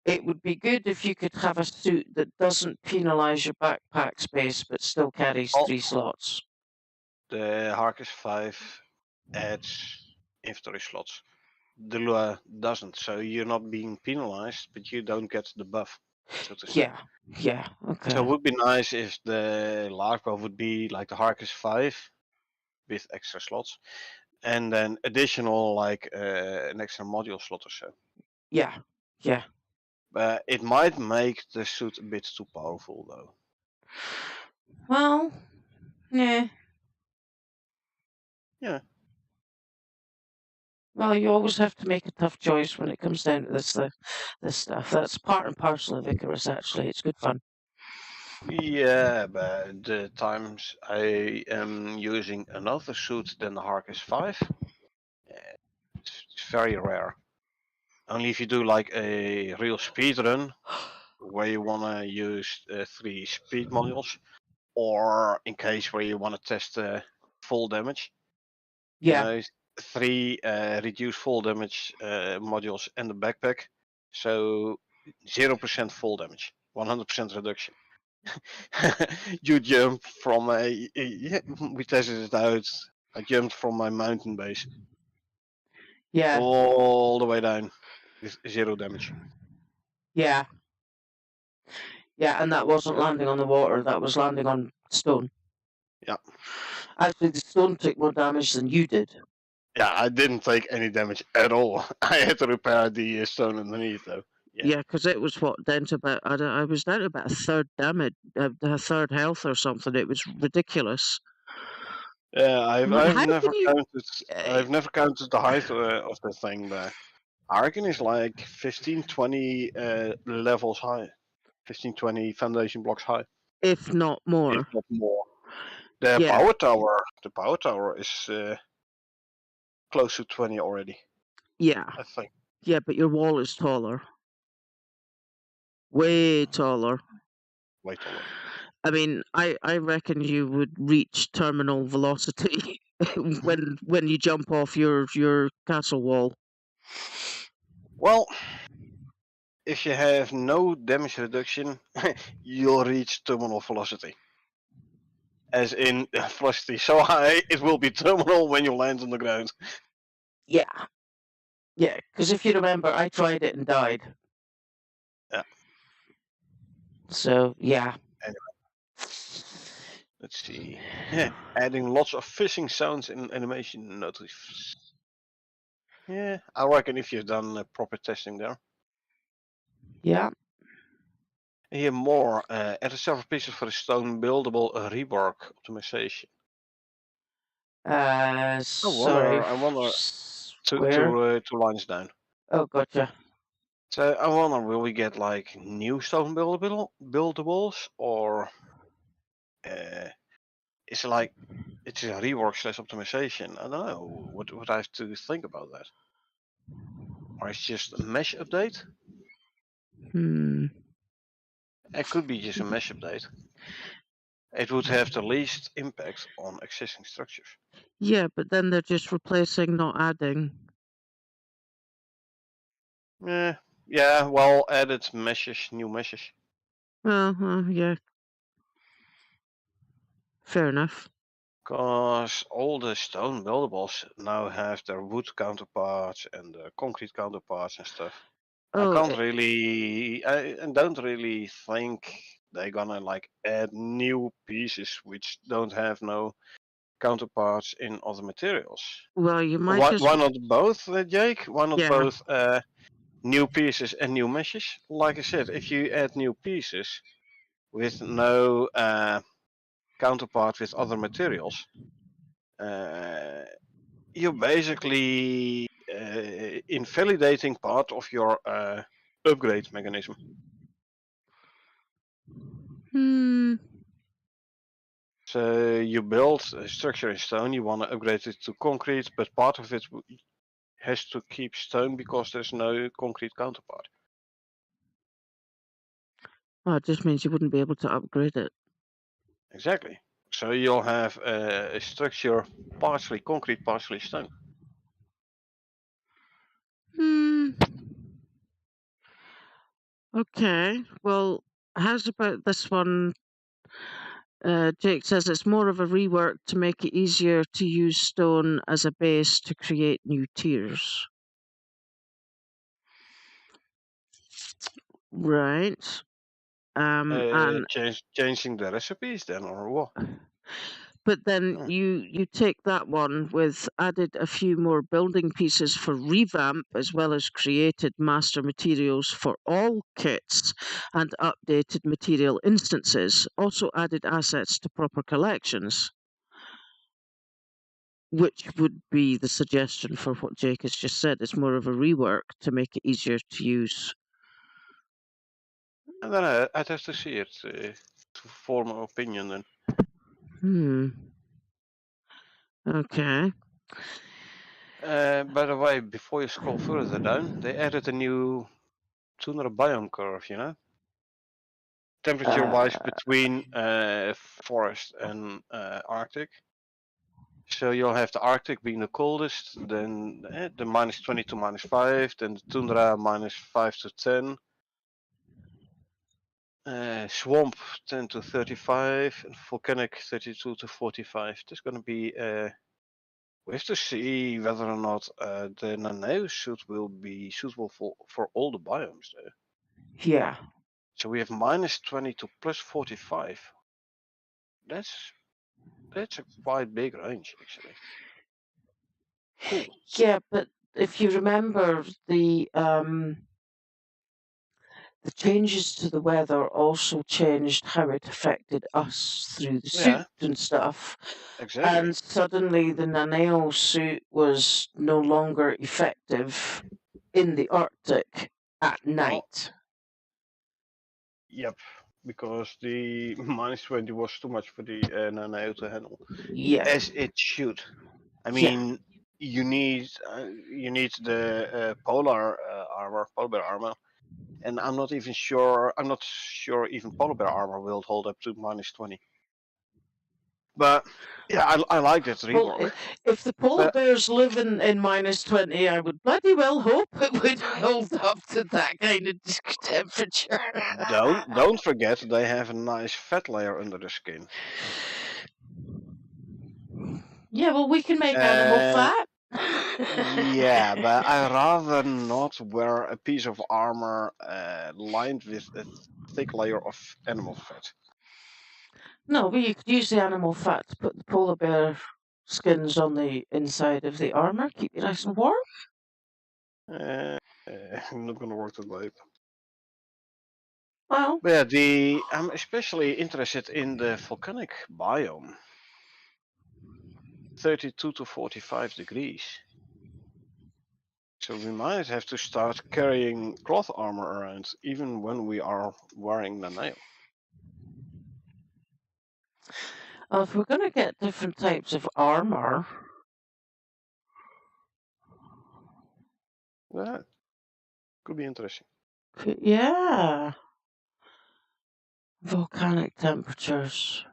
It would be good if you could have a suit that doesn't penalise your backpack space but still carries Oh. 3 slots. The Harkis 5 adds inventory slots. The Lua doesn't, so you're not being penalized, but you don't get the buff, so to say. Yeah, okay. So it would be nice if the Larkbow would be like the Harkis 5 with extra slots, and then additional like an extra module slot or so. Yeah. It might make the suit a bit too powerful though. Well, yeah. Yeah. Well, you always have to make a tough choice when it comes down to this stuff. That's part and parcel of Icarus, actually. It's good fun. Yeah, but the times I am using another suit than the Harkis 5, it's very rare. Only if you do like a real speed run where you want to use 3 speed modules, or in case where you want to test full damage. Yeah. You know, 3 reduced full damage modules and the backpack. So 0% full damage, 100% reduction. You jump from we tested it out. I jumped from my mountain base Yeah. all the way down with 0 damage. Yeah. Yeah, and that wasn't landing on the water, that was landing on stone. Yeah. Actually, the stone took more damage than you did. Yeah, I didn't take any damage at all. I had to repair the stone underneath though. Yeah, because it was what down to about I was down to about a third damage, a third health or something. It was ridiculous. Yeah, I've How never can you? counted. I've never counted the height of the thing there. I reckon it's like 15, 20 levels high, 15, 20 foundation blocks high, If not if more. not more. The Yeah. power tower is close to 20 already, Yeah. I think. Yeah, but your wall is taller. Way taller. Way taller. I mean, I reckon you would reach terminal velocity when you jump off your castle wall. Well, if you have no damage reduction, you'll reach terminal velocity. As in velocity so high, it will be terminal when you land on the ground. Yeah. Yeah, because if you remember, I tried it and died. Yeah. So, yeah. Anyway, let's see. Yeah, adding lots of fishing sounds in animation notice. Yeah, I reckon if you've done proper testing there. Yeah. Here more, added several pieces for the stone buildable rework optimization. Sorry. I wonder Where? two lines down. Oh, gotcha. So I wonder, will we get like new stone buildables, or is it like it's a rework slash optimization? I don't know. What I have to think about that, or it's just a mesh update? It could be just a mesh update. It would have the least impact on existing structures. Yeah, but then they're just replacing, not adding. Yeah. Well, added meshes, new meshes. Yeah. Fair enough. Because all the stone buildables now have their wood counterparts and the concrete counterparts and stuff. I Oh, can't really, I don't really think they're gonna like add new pieces which don't have no counterparts in other materials. well, you might just. Why not both, Jake? Why not Yeah. both new pieces and new meshes? Like I said, if you add new pieces with no counterpart with other materials, you're basically invalidating part of your upgrade mechanism. So you build a structure in stone, you want to upgrade it to concrete, but part of it has to keep stone because there's no concrete counterpart. Well, it just means you wouldn't be able to upgrade it. Exactly. So you'll have a structure partially concrete, partially stone. Okay, well, how's about this one? Jake says it's more of a rework to make it easier to use stone as a base to create new tiers. Right. And Changing the recipes then, or what? but then Oh. you take that one with added a few more building pieces for revamp, as well as created master materials for all kits and updated material instances. Also added assets to proper collections, which would be the suggestion for what Jake has just said. It's more of a rework to make it easier to use. I don't know. I'd have to see it to form an opinion then. Okay. By the way, before you scroll further down, they added a new tundra biome curve, you know? Temperature-wise between forest and Arctic. So you'll have the Arctic being the coldest, then the -20 to -5, then the tundra -5 to 10. Swamp 10 to 35, and volcanic 32 to 45. There's going to be we have to see whether or not the nano suit will be suitable for all the biomes though. Yeah. So we have -20 to +45. That's a quite big range actually. Cool. Yeah, but if you remember the changes to the weather also changed how it affected us through the suit Yeah, and stuff. exactly. And suddenly the Naneo suit was no longer effective in the Arctic at night. Yep, because the -20 was too much for the nano to handle. Yeah. As it should. I mean, you need the polar armor, polar bear armor, and I'm not sure even polar bear armor will hold up to -20. But yeah, I like that Well, rework. if the polar But bears live in -20, I would bloody well hope it would hold up to that kind of temperature. don't forget they have a nice fat layer under the skin. Yeah, well, we can make animal fat. Yeah, but I rather not wear a piece of armor lined with a thick layer of animal fat. No, but you could use the animal fat to put the polar bear skins on the inside of the armor, keep you nice and warm. Not gonna work that way. Well, But yeah, I'm especially interested in the volcanic biome. 32 to 45 degrees. So we might have to start carrying cloth armor around, even when we are wearing the nail. if we're going to get different types of armor, That could be interesting. yeah, volcanic temperatures.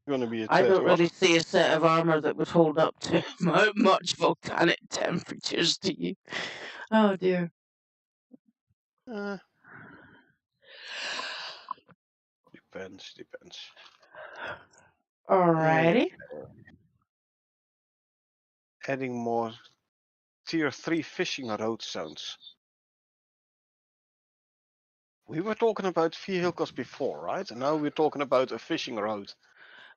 Gonna be a I test. don't What? really see a set of armor that would hold up to much volcanic temperatures, do you? Oh dear. Depends. Alrighty. Adding more tier 3 fishing road zones. We were talking about vehicles before, right? And now we're talking about a fishing road.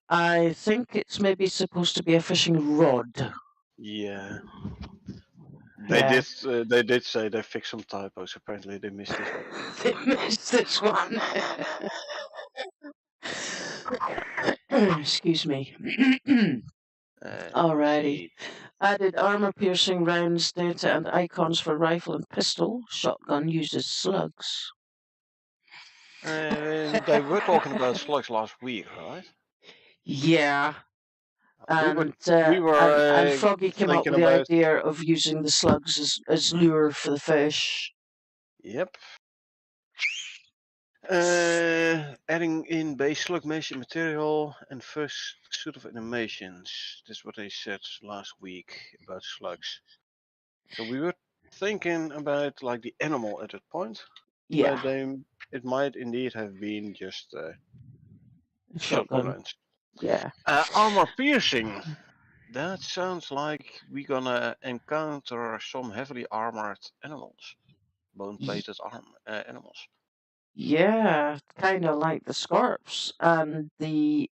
I think it's maybe supposed to be a fishing rod. Yeah. They Yeah. did say they fixed some typos. Apparently they missed this one. They missed this one. Excuse me. Alrighty. Added armor-piercing rounds, data, and icons for rifle and pistol. Shotgun uses slugs. They were talking about slugs last week, right? Yeah. And we were and Froggy came up thinking with the about. idea of using the slugs as lure for the fish. Yep. Adding in base slug material and first suit of animations. That's what they said last week about slugs. So we were thinking about like the animal at that point, Yeah, but it might indeed have been just shotgun shotgun. rounds. Yeah. Armor piercing. That sounds like we're gonna encounter some heavily armored animals, bone-plated animals. Yeah, kind of like the Scorps and the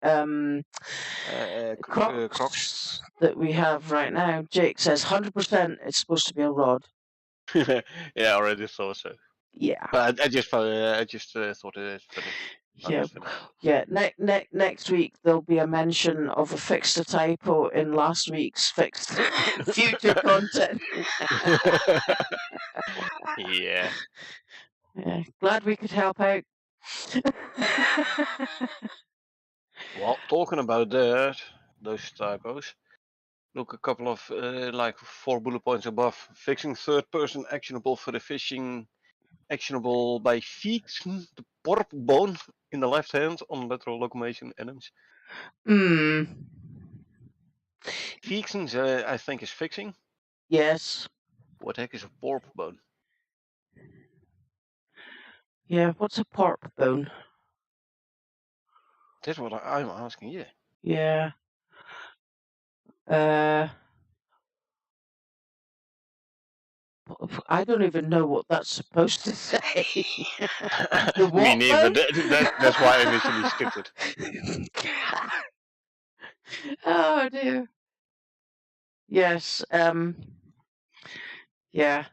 Crocs. Crocs that we have right now. Jake says 100% it's supposed to be a rod. Yeah, I already thought so. Yeah. But I just thought it funny. Yeah, Funny. yeah. Next week there'll be a mention of a fixed a typo in last week's fixed future content. Yeah. Yeah, glad we could help out. Well, talking about that, those typos. Look, a couple of like 4 bullet points above. Fixing third-person actionable for the fishing. Actionable by fixing the porp bone in the left hand on lateral locomotion items. Hmm. Fixing, I think, is fixing. Yes. What the heck is a porp bone? Yeah. What's a pork bone? That's what I'm asking you. Yeah. I don't even know what that's supposed to say. The Me what neither. bone? That's why I initially skipped it. Oh dear. Yes. Yeah.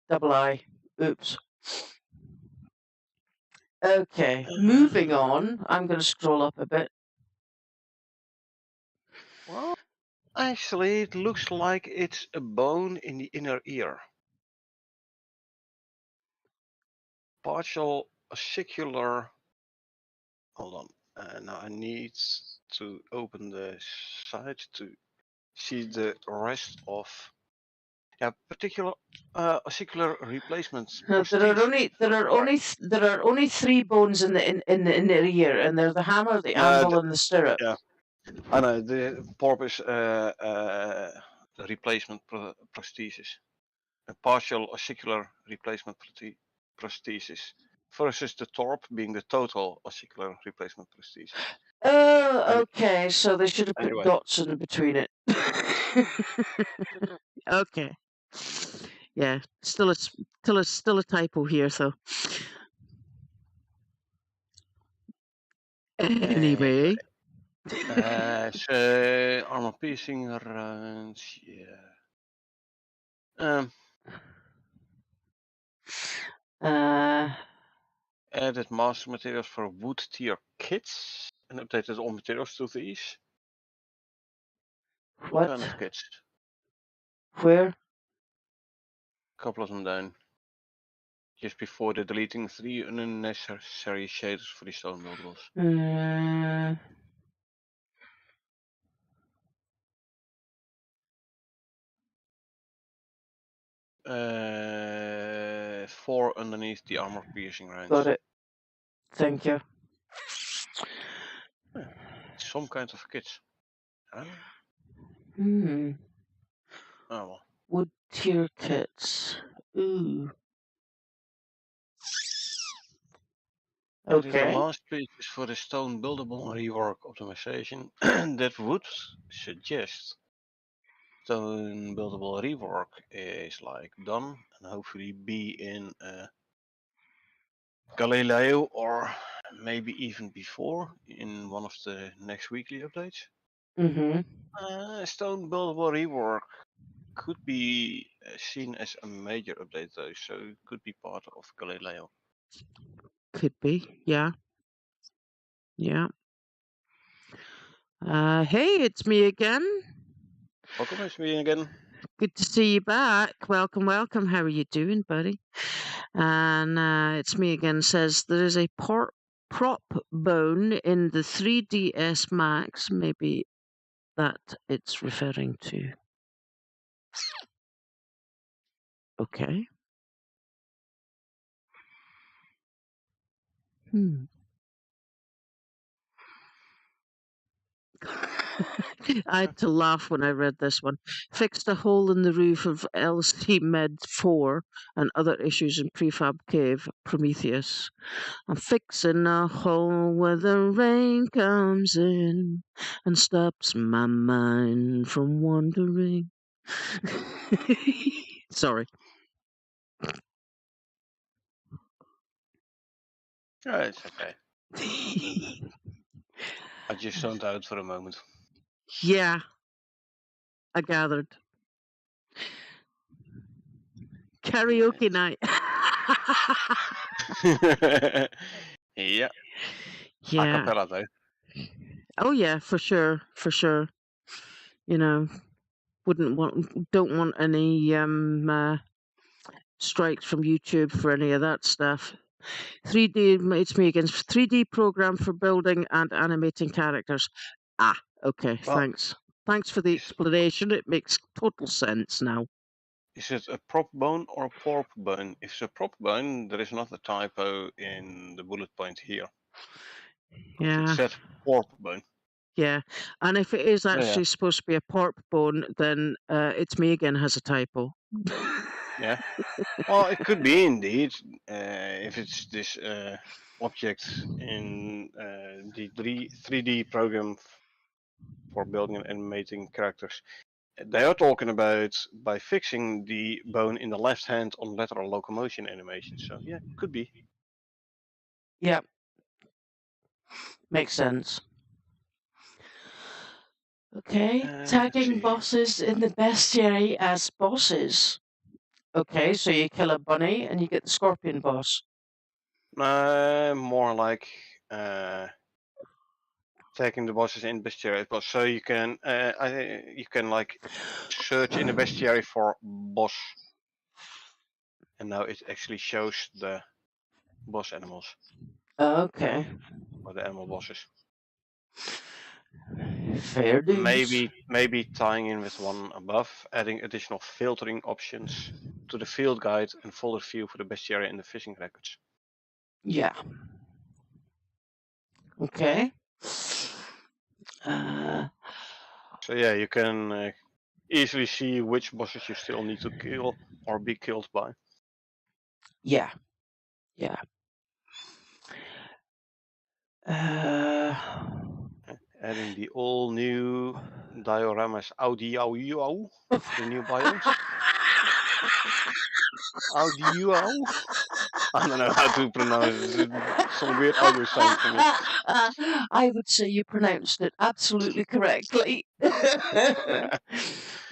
Double I. Oops. Okay. Moving on. I'm going to scroll up a bit. Well, actually, it looks like it's a bone in the inner ear. Partial ossicular. Hold on. Now I need to open the site to see the rest of. Yeah, particular ossicular replacement prosthesis. There are only 3 bones in the ear, and they're the hammer, the anvil, and the stirrup. Yeah, I know the porpoise replacement prosthesis, a partial ossicular replacement prosthesis versus the torp being the total ossicular replacement prosthesis. Oh, And okay. So they should have put anyway, dots in between it. Okay. Yeah, still a typo here, though. Anyway. so armor piercing rounds, yeah. Added master materials for wood tier kits and updated all materials to these. What kind of kits? Where? A couple of them down. Just before the deleting 3 unnecessary shaders for the stone buildables. Four underneath the armor piercing rounds. Got it. Thank you. Yeah, some kind of kits. I don't know. Oh well. Wood tier kits. Ooh. Added the Okay. last pieces for the stone buildable rework optimization that would suggest stone buildable rework is like done and hopefully be in Galileo or maybe even before in one of the next weekly updates. Stone buildable rework could be seen as a major update though, so it could be part of Galileo. Could be, yeah. Yeah. Hey, it's me again. Welcome, it's me again. Good to see you back. Welcome, welcome. How are you doing, buddy? And it's me again. Says there is a prop bone in the 3DS Max. Maybe that it's referring to. Okay. I had to laugh when I read this one. Fixed a hole in the roof of LC Med 4 and other issues in Prefab Cave, Prometheus. I'm fixing a hole where the rain comes in and stops my mind from wandering. Sorry. Oh, it's okay. I just zoned out for a moment. Yeah, I gathered. Karaoke night. Yeah, a Yeah. cappella though. Oh yeah, for sure, for sure. You know, don't want any strikes from YouTube for any of that stuff. 3D, it's me again. 3D program for building and animating characters. Ah, okay, Well, thanks. Thanks for the explanation. It makes total sense now. is it a prop bone or a porp bone? If it's a prop bone, there is not a typo in the bullet point here. Because it Yeah, said porp bone. yeah. And if it is Yeah. actually supposed to be a pork bone, then it's me again has a typo. Yeah. Well, it could be indeed. If it's this object in the 3D program for building and animating characters. They are talking about by fixing the bone in the left hand on lateral locomotion animation. So yeah, could be. Yep. Makes sense. Okay, Let's tagging see. bosses in the bestiary as bosses. Okay, so you kill a bunny and you get the scorpion boss. More like taking the bosses in bestiary. So you can you can like search in the bestiary for boss, and now it actually shows the boss animals Okay, or the animal bosses. fair dues. Maybe tying in with one above, adding additional filtering options to the field guide and folder view for the bestiary and the fishing records. Yeah. Okay. Uh, So yeah, you can easily see which bosses you still need to kill or be killed by. yeah. Yeah. Adding the all new dioramas audio for the new biomes. Audio. I don't know how to pronounce it. Some weird audio sound from it. I would say you pronounced it absolutely correctly.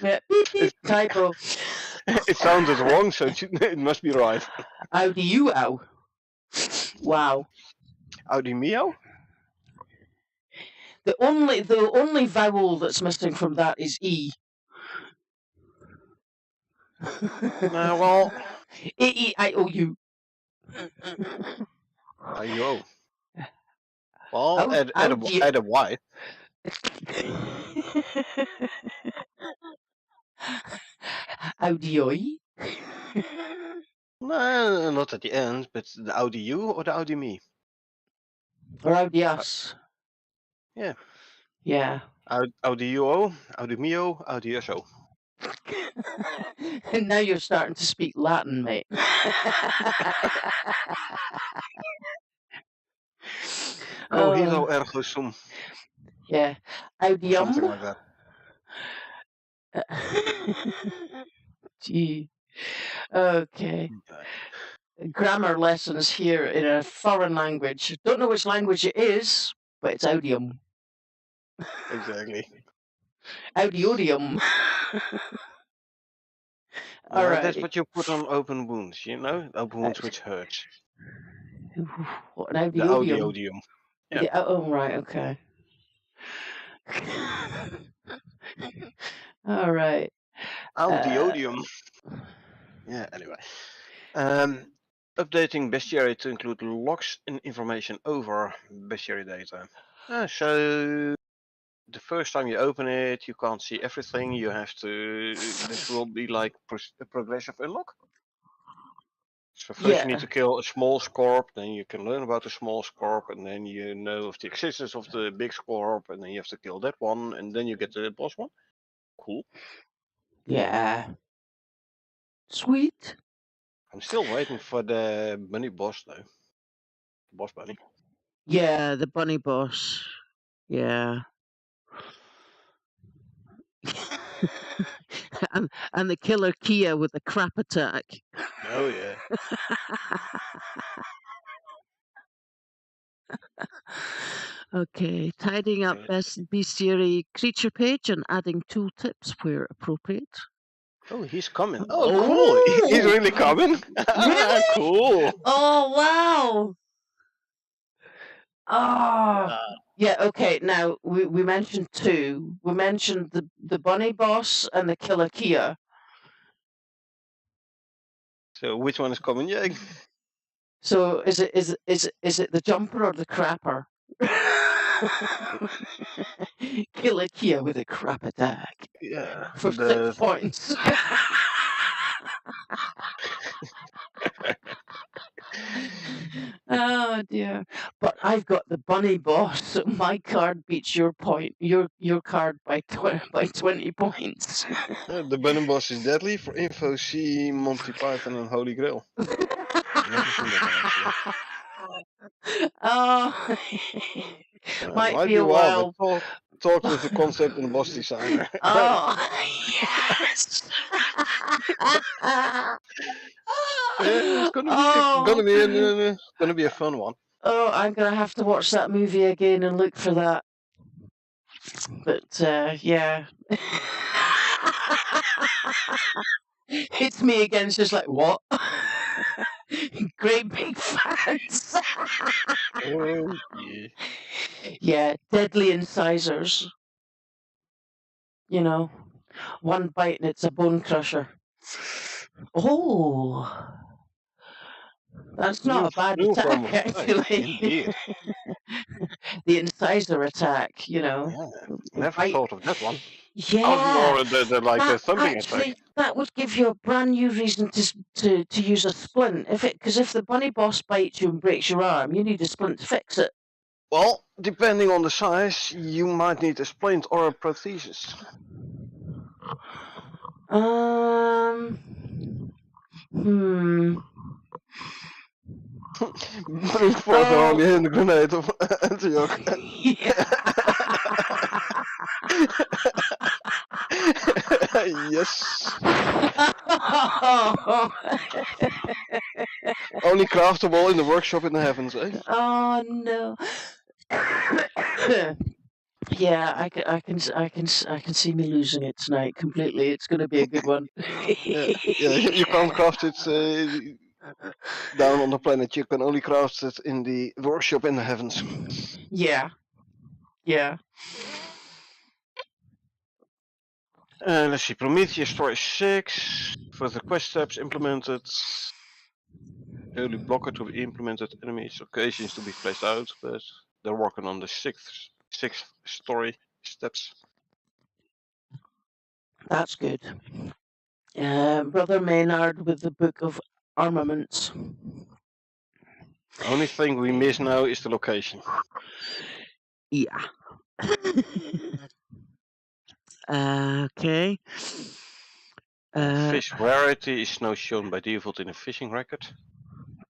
Yeah, beep, beep, typo. It sounded wrong, so it must be right. Audio. Wow. Audi Mio? The only vowel that's missing from that is E. Well, A-E-I-O-U. IO. Well, add a Y. Audioi? No, not at the end, but the Audi U or the Audi Me? Or Audius? Yeah. Yeah. Audi UO, Audi Mio, Audi SO. And now you're starting to speak Latin, mate. Cogito ergo sum. Yeah. Or something Audium. like that. Gee. Okay. Grammar lessons here in a foreign language. Don't know which language it is, but it's audium. Exactly. Audiodium. That's what you put on open wounds, you know? Open wounds which hurts. What, an The audiodium? audiodium. Yeah. Oh, right, okay. All right. Audiodium. Yeah, anyway. Updating bestiary to include logs and information over bestiary data. So the first time you open it, you can't see everything. You have to. This will be like a progressive unlock. So first Yeah. you need to kill a small scorp, then you can learn about the small scorp, and then you know of the existence of the big scorp, and then you have to kill that one, and then you get the boss one. Cool. Yeah. Sweet. I'm still waiting for the bunny boss though. The boss bunny. Yeah, the bunny boss. Yeah. and the killer Kia with the crap attack. Oh yeah. Okay, tidying up bestiary creature page and adding tooltips where appropriate. Oh, he's coming. Oh, cool. He's really coming. Really? Cool. Oh, wow. Oh, yeah. Okay. Now we mentioned two. We mentioned the bunny boss and the killer Kia. So which one is coming? Yeah. So is it the jumper or the crapper? Killer Kia with a crap attack. Yeah. For 6 points. Oh dear. But I've got the bunny boss, so my card beats your point. Your card by 20 points. The bunny boss is deadly. For info, see Monty Python and Holy Grail. Never seen that one actually. Oh, Might be a while, but talk with the concept and the boss designer. Oh, yes. Yeah, it's gonna be a fun one. Oh, I'm gonna have to watch that movie again and look for that. But yeah. It's me again. It's just like, what? Great big fans. Oh yeah. Yeah, deadly incisors. You know, one bite and it's a bone crusher. Oh, that's not a bad attack, actually. The incisor attack, you know. Yeah, never thought of that one. Yeah. I was more the thumping attack. That would give you a brand new reason to use a splint. Because if the bunny boss bites you and breaks your arm, you need a splint to fix it. Well, depending on the size, you might need a splint or a prosthesis. Bring forth een hand grenade of Antioch. Yes. Only craftable in the workshop in the heavens, eh? Oh no. Yeah, I can see me losing it tonight completely. It's going to be a good one. Yeah, you can't craft it down on the planet. You can only craft it in the workshop in the heavens. Yeah. Let's see. Prometheus Story 6. Further quest steps implemented. Early blocker to be implemented. Enemies occasions to be placed out, but they're working on the sixth story steps. That's good. Brother Maynard with the Book of Armaments. Only thing we miss now is the location. Yeah. Okay. Fish rarity is now shown by default in a fishing record.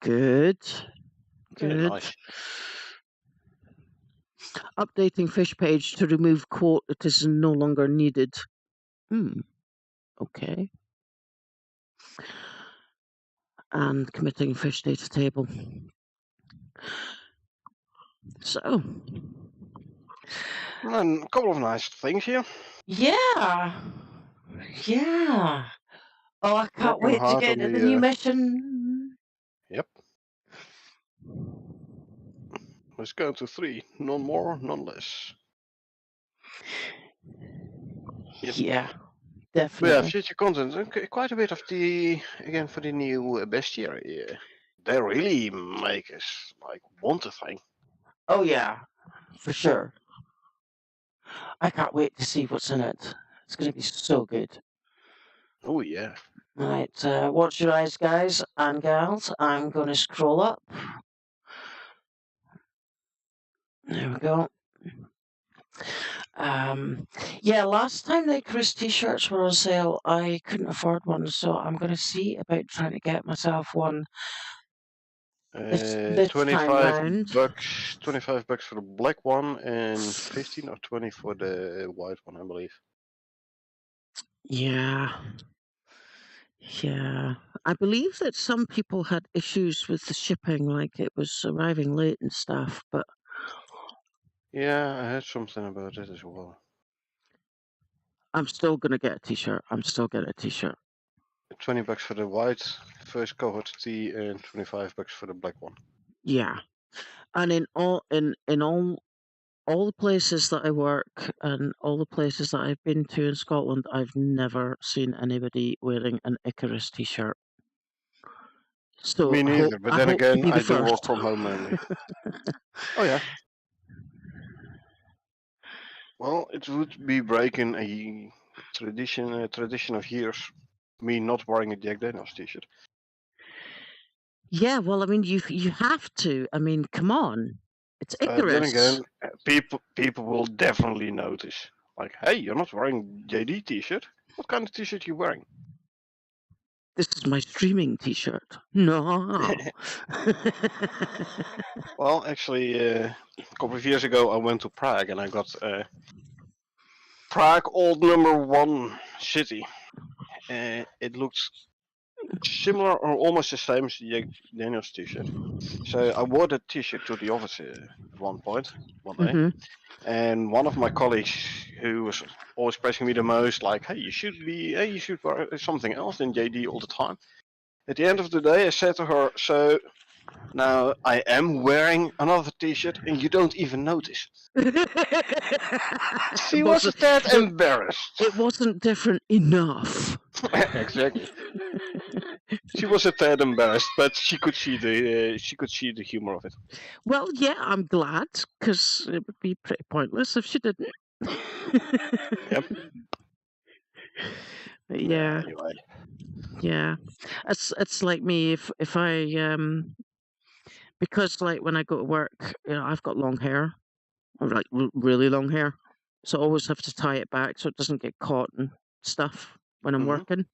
Good. Very nice. Updating fish page to remove quote it is no longer needed. Okay. And committing fish data table. So. And a couple of nice things here. Yeah. Oh, I can't wait to get into the new mission. Yep. Let's go to 3. None more, none less. Yep. Yeah, definitely. But yeah, future content. Okay, quite a bit of again for the new bestiary. They really make us want a thing. Oh yeah, for sure. I can't wait to see what's in it. It's going to be so good. Oh yeah. Right, watch your eyes, guys and gals. I'm going to scroll up. There we go. Yeah, last time the Icarus t-shirts were on sale, I couldn't afford one, so I'm going to see about trying to get myself one this time 25 round. bucks. 25 bucks for the black one and 15 or 20 for the white one, I believe. Yeah. Yeah. I believe that some people had issues with the shipping, like it was arriving late and stuff, but Yeah, I heard something about it as well. I'm still going to get a t-shirt. I'm still getting a t-shirt. 20 bucks for the white first cohort tee and 25 bucks for the black one. Yeah. And in all the places that I work and all the places that I've been to in Scotland, I've never seen anybody wearing an Icarus t-shirt. So Me neither, but I then hope to again, be the I do work first. from home mainly. Oh yeah. Well, it would be breaking a tradition of years. Me not wearing a Jack Daniels t-shirt. Yeah, well, I mean, you have to. I mean, come on, it's Icarus. Then again, people will definitely notice. Like, hey, you're not wearing JD t-shirt. What kind of t-shirt are you wearing? This is my streaming t-shirt. No. Well, actually, a couple of years ago, I went to Prague and I got Prague old #1 city. It looks similar or almost the same as the Jack Daniels t-shirt. So I wore that t-shirt to the office at one day. Mhm. And one of my colleagues, who was always pressing me the most, like, hey, you should wear something else than JD all the time. At the end of the day, I said to her, so now I am wearing another t-shirt and you don't even notice. She was a tad embarrassed. It wasn't different enough. Exactly. She was a tad embarrassed, but she could see the humor of it. Well, yeah, I'm glad, because it would be pretty pointless if she didn't. Yep. But yeah, Anyway. yeah. It's like me if I because like when I go to work, I've got long hair, or like really long hair, so I always have to tie it back so it doesn't get caught and stuff when I'm working.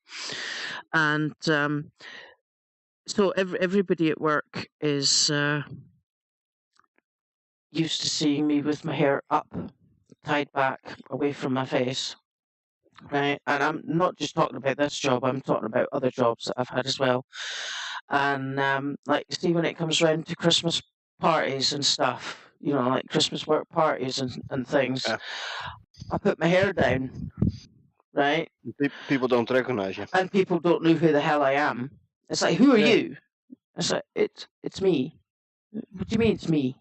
And so everybody at work is used to seeing me with my hair up, tied back, away from my face. Right, and I'm not just talking about this job, I'm talking about other jobs that I've had as well. And like, see, when it comes round to Christmas parties and stuff, like Christmas work parties and things, Yeah. I put my hair down, right? People don't recognize you. And people don't know who the hell I am. It's like, who are Yeah. you? It's like, it's me. What do you mean it's me?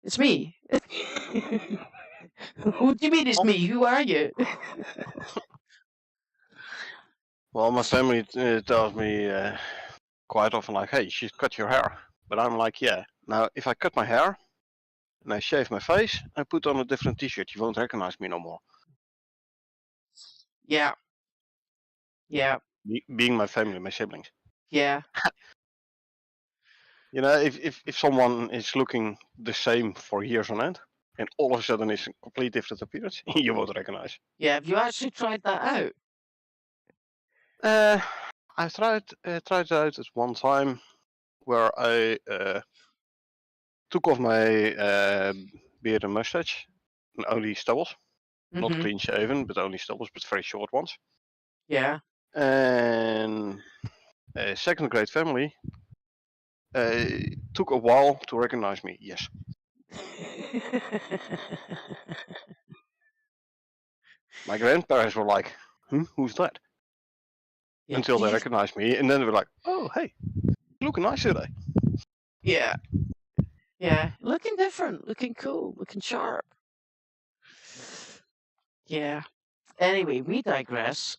It's me. What do you mean it's me? Who are you? Well, my family tells me quite often, like, hey, you should cut your hair. But I'm like, yeah. Now, if I cut my hair and I shave my face, I put on a different t-shirt, you won't recognize me no more. Yeah. Yeah. Being my family, my siblings. Yeah. If someone is looking the same for years on end, and all of a sudden it's a completely different appearance, you won't recognize. Yeah. Have you actually tried that out? I tried it out at one time where I took off my beard and mustache, and only stubbles, not clean shaven, but only stubbles, but very short ones. Yeah. And a second grade family took a while to recognize me. Yes. My grandparents were like, who's that? Yeah. Until they recognized me, and then they were like, oh, hey, you looking nice today. Yeah. Yeah. Looking different, looking cool, looking sharp. Yeah. Anyway, we digress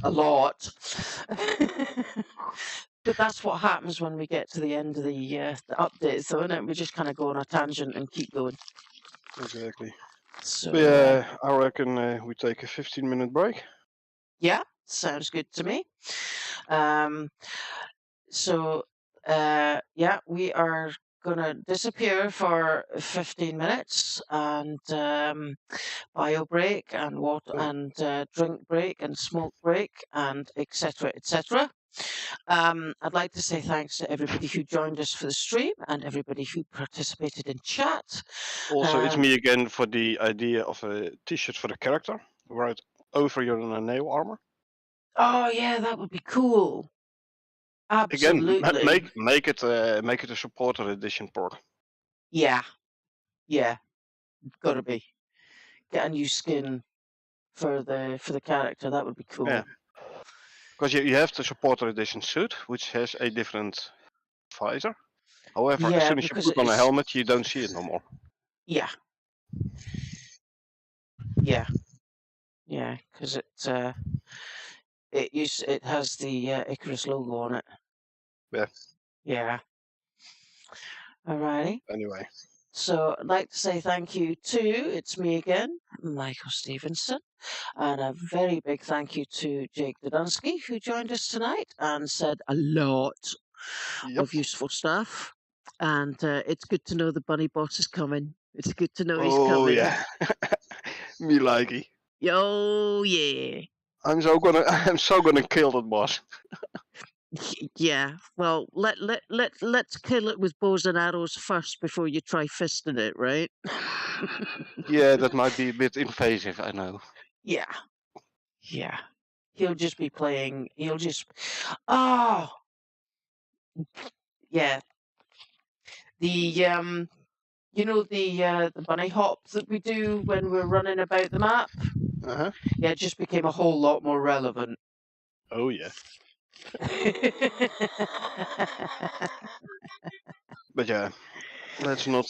a lot. But that's what happens when we get to the end of the update, so isn't it? We just kind of go on a tangent and keep going. Exactly. So But yeah, I reckon we take a 15-minute break. yeah, Sounds good to me. So, yeah, we are going to disappear for 15 minutes and bio break and water and drink break and smoke break and etc. etc. I'd like to say thanks to everybody who joined us for the stream and everybody who participated in chat. Also, it's me again for the idea of a T-shirt for the character, right over your nail armor. Oh yeah, that would be cool. Absolutely. Again, make it a supporter edition perk. Yeah, gotta be. Get a new skin for the character. That would be cool. Yeah. Because you have the supporter edition suit, which has a different visor. However, as soon as you put on a helmet, you don't see it no more. Yeah. Yeah, because it has the Icarus logo on it. Yeah. Yeah. Alrighty. Anyway. So I'd like to say thank you to, it's me again, Michael Stevenson, and a very big thank you to Jake Dodunsky, who joined us tonight and said a lot of useful stuff. And it's good to know the bunny boss is coming. It's good to know he's coming. Oh yeah, me likey. Yo yeah. I'm so gonna kill that boss. Yeah, well, let's kill it with bows and arrows first before you try fisting it, right? Yeah, that might be a bit invasive, I know. Yeah. He'll just be playing. He'll just. Oh. Yeah. The you know the bunny hop that we do when we're running about the map. Yeah, it just became a whole lot more relevant. Oh yeah. But yeah, let's not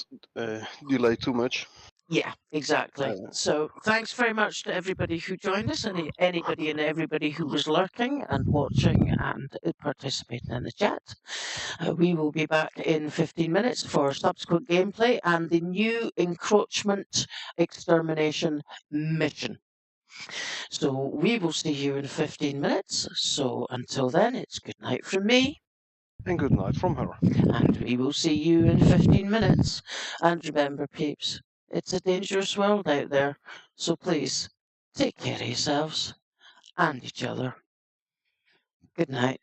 delay too much. Yeah, exactly. So thanks very much to everybody who joined us, and anybody and everybody who was lurking and watching and participating in the chat. We will be back in 15 minutes for subsequent gameplay and the new encroachment extermination mission. So we will see you in 15 minutes. So until then, it's good night from me. And good night from her. And we will see you in 15 minutes. And remember, peeps, it's a dangerous world out there. So please, take care of yourselves and each other. Good night.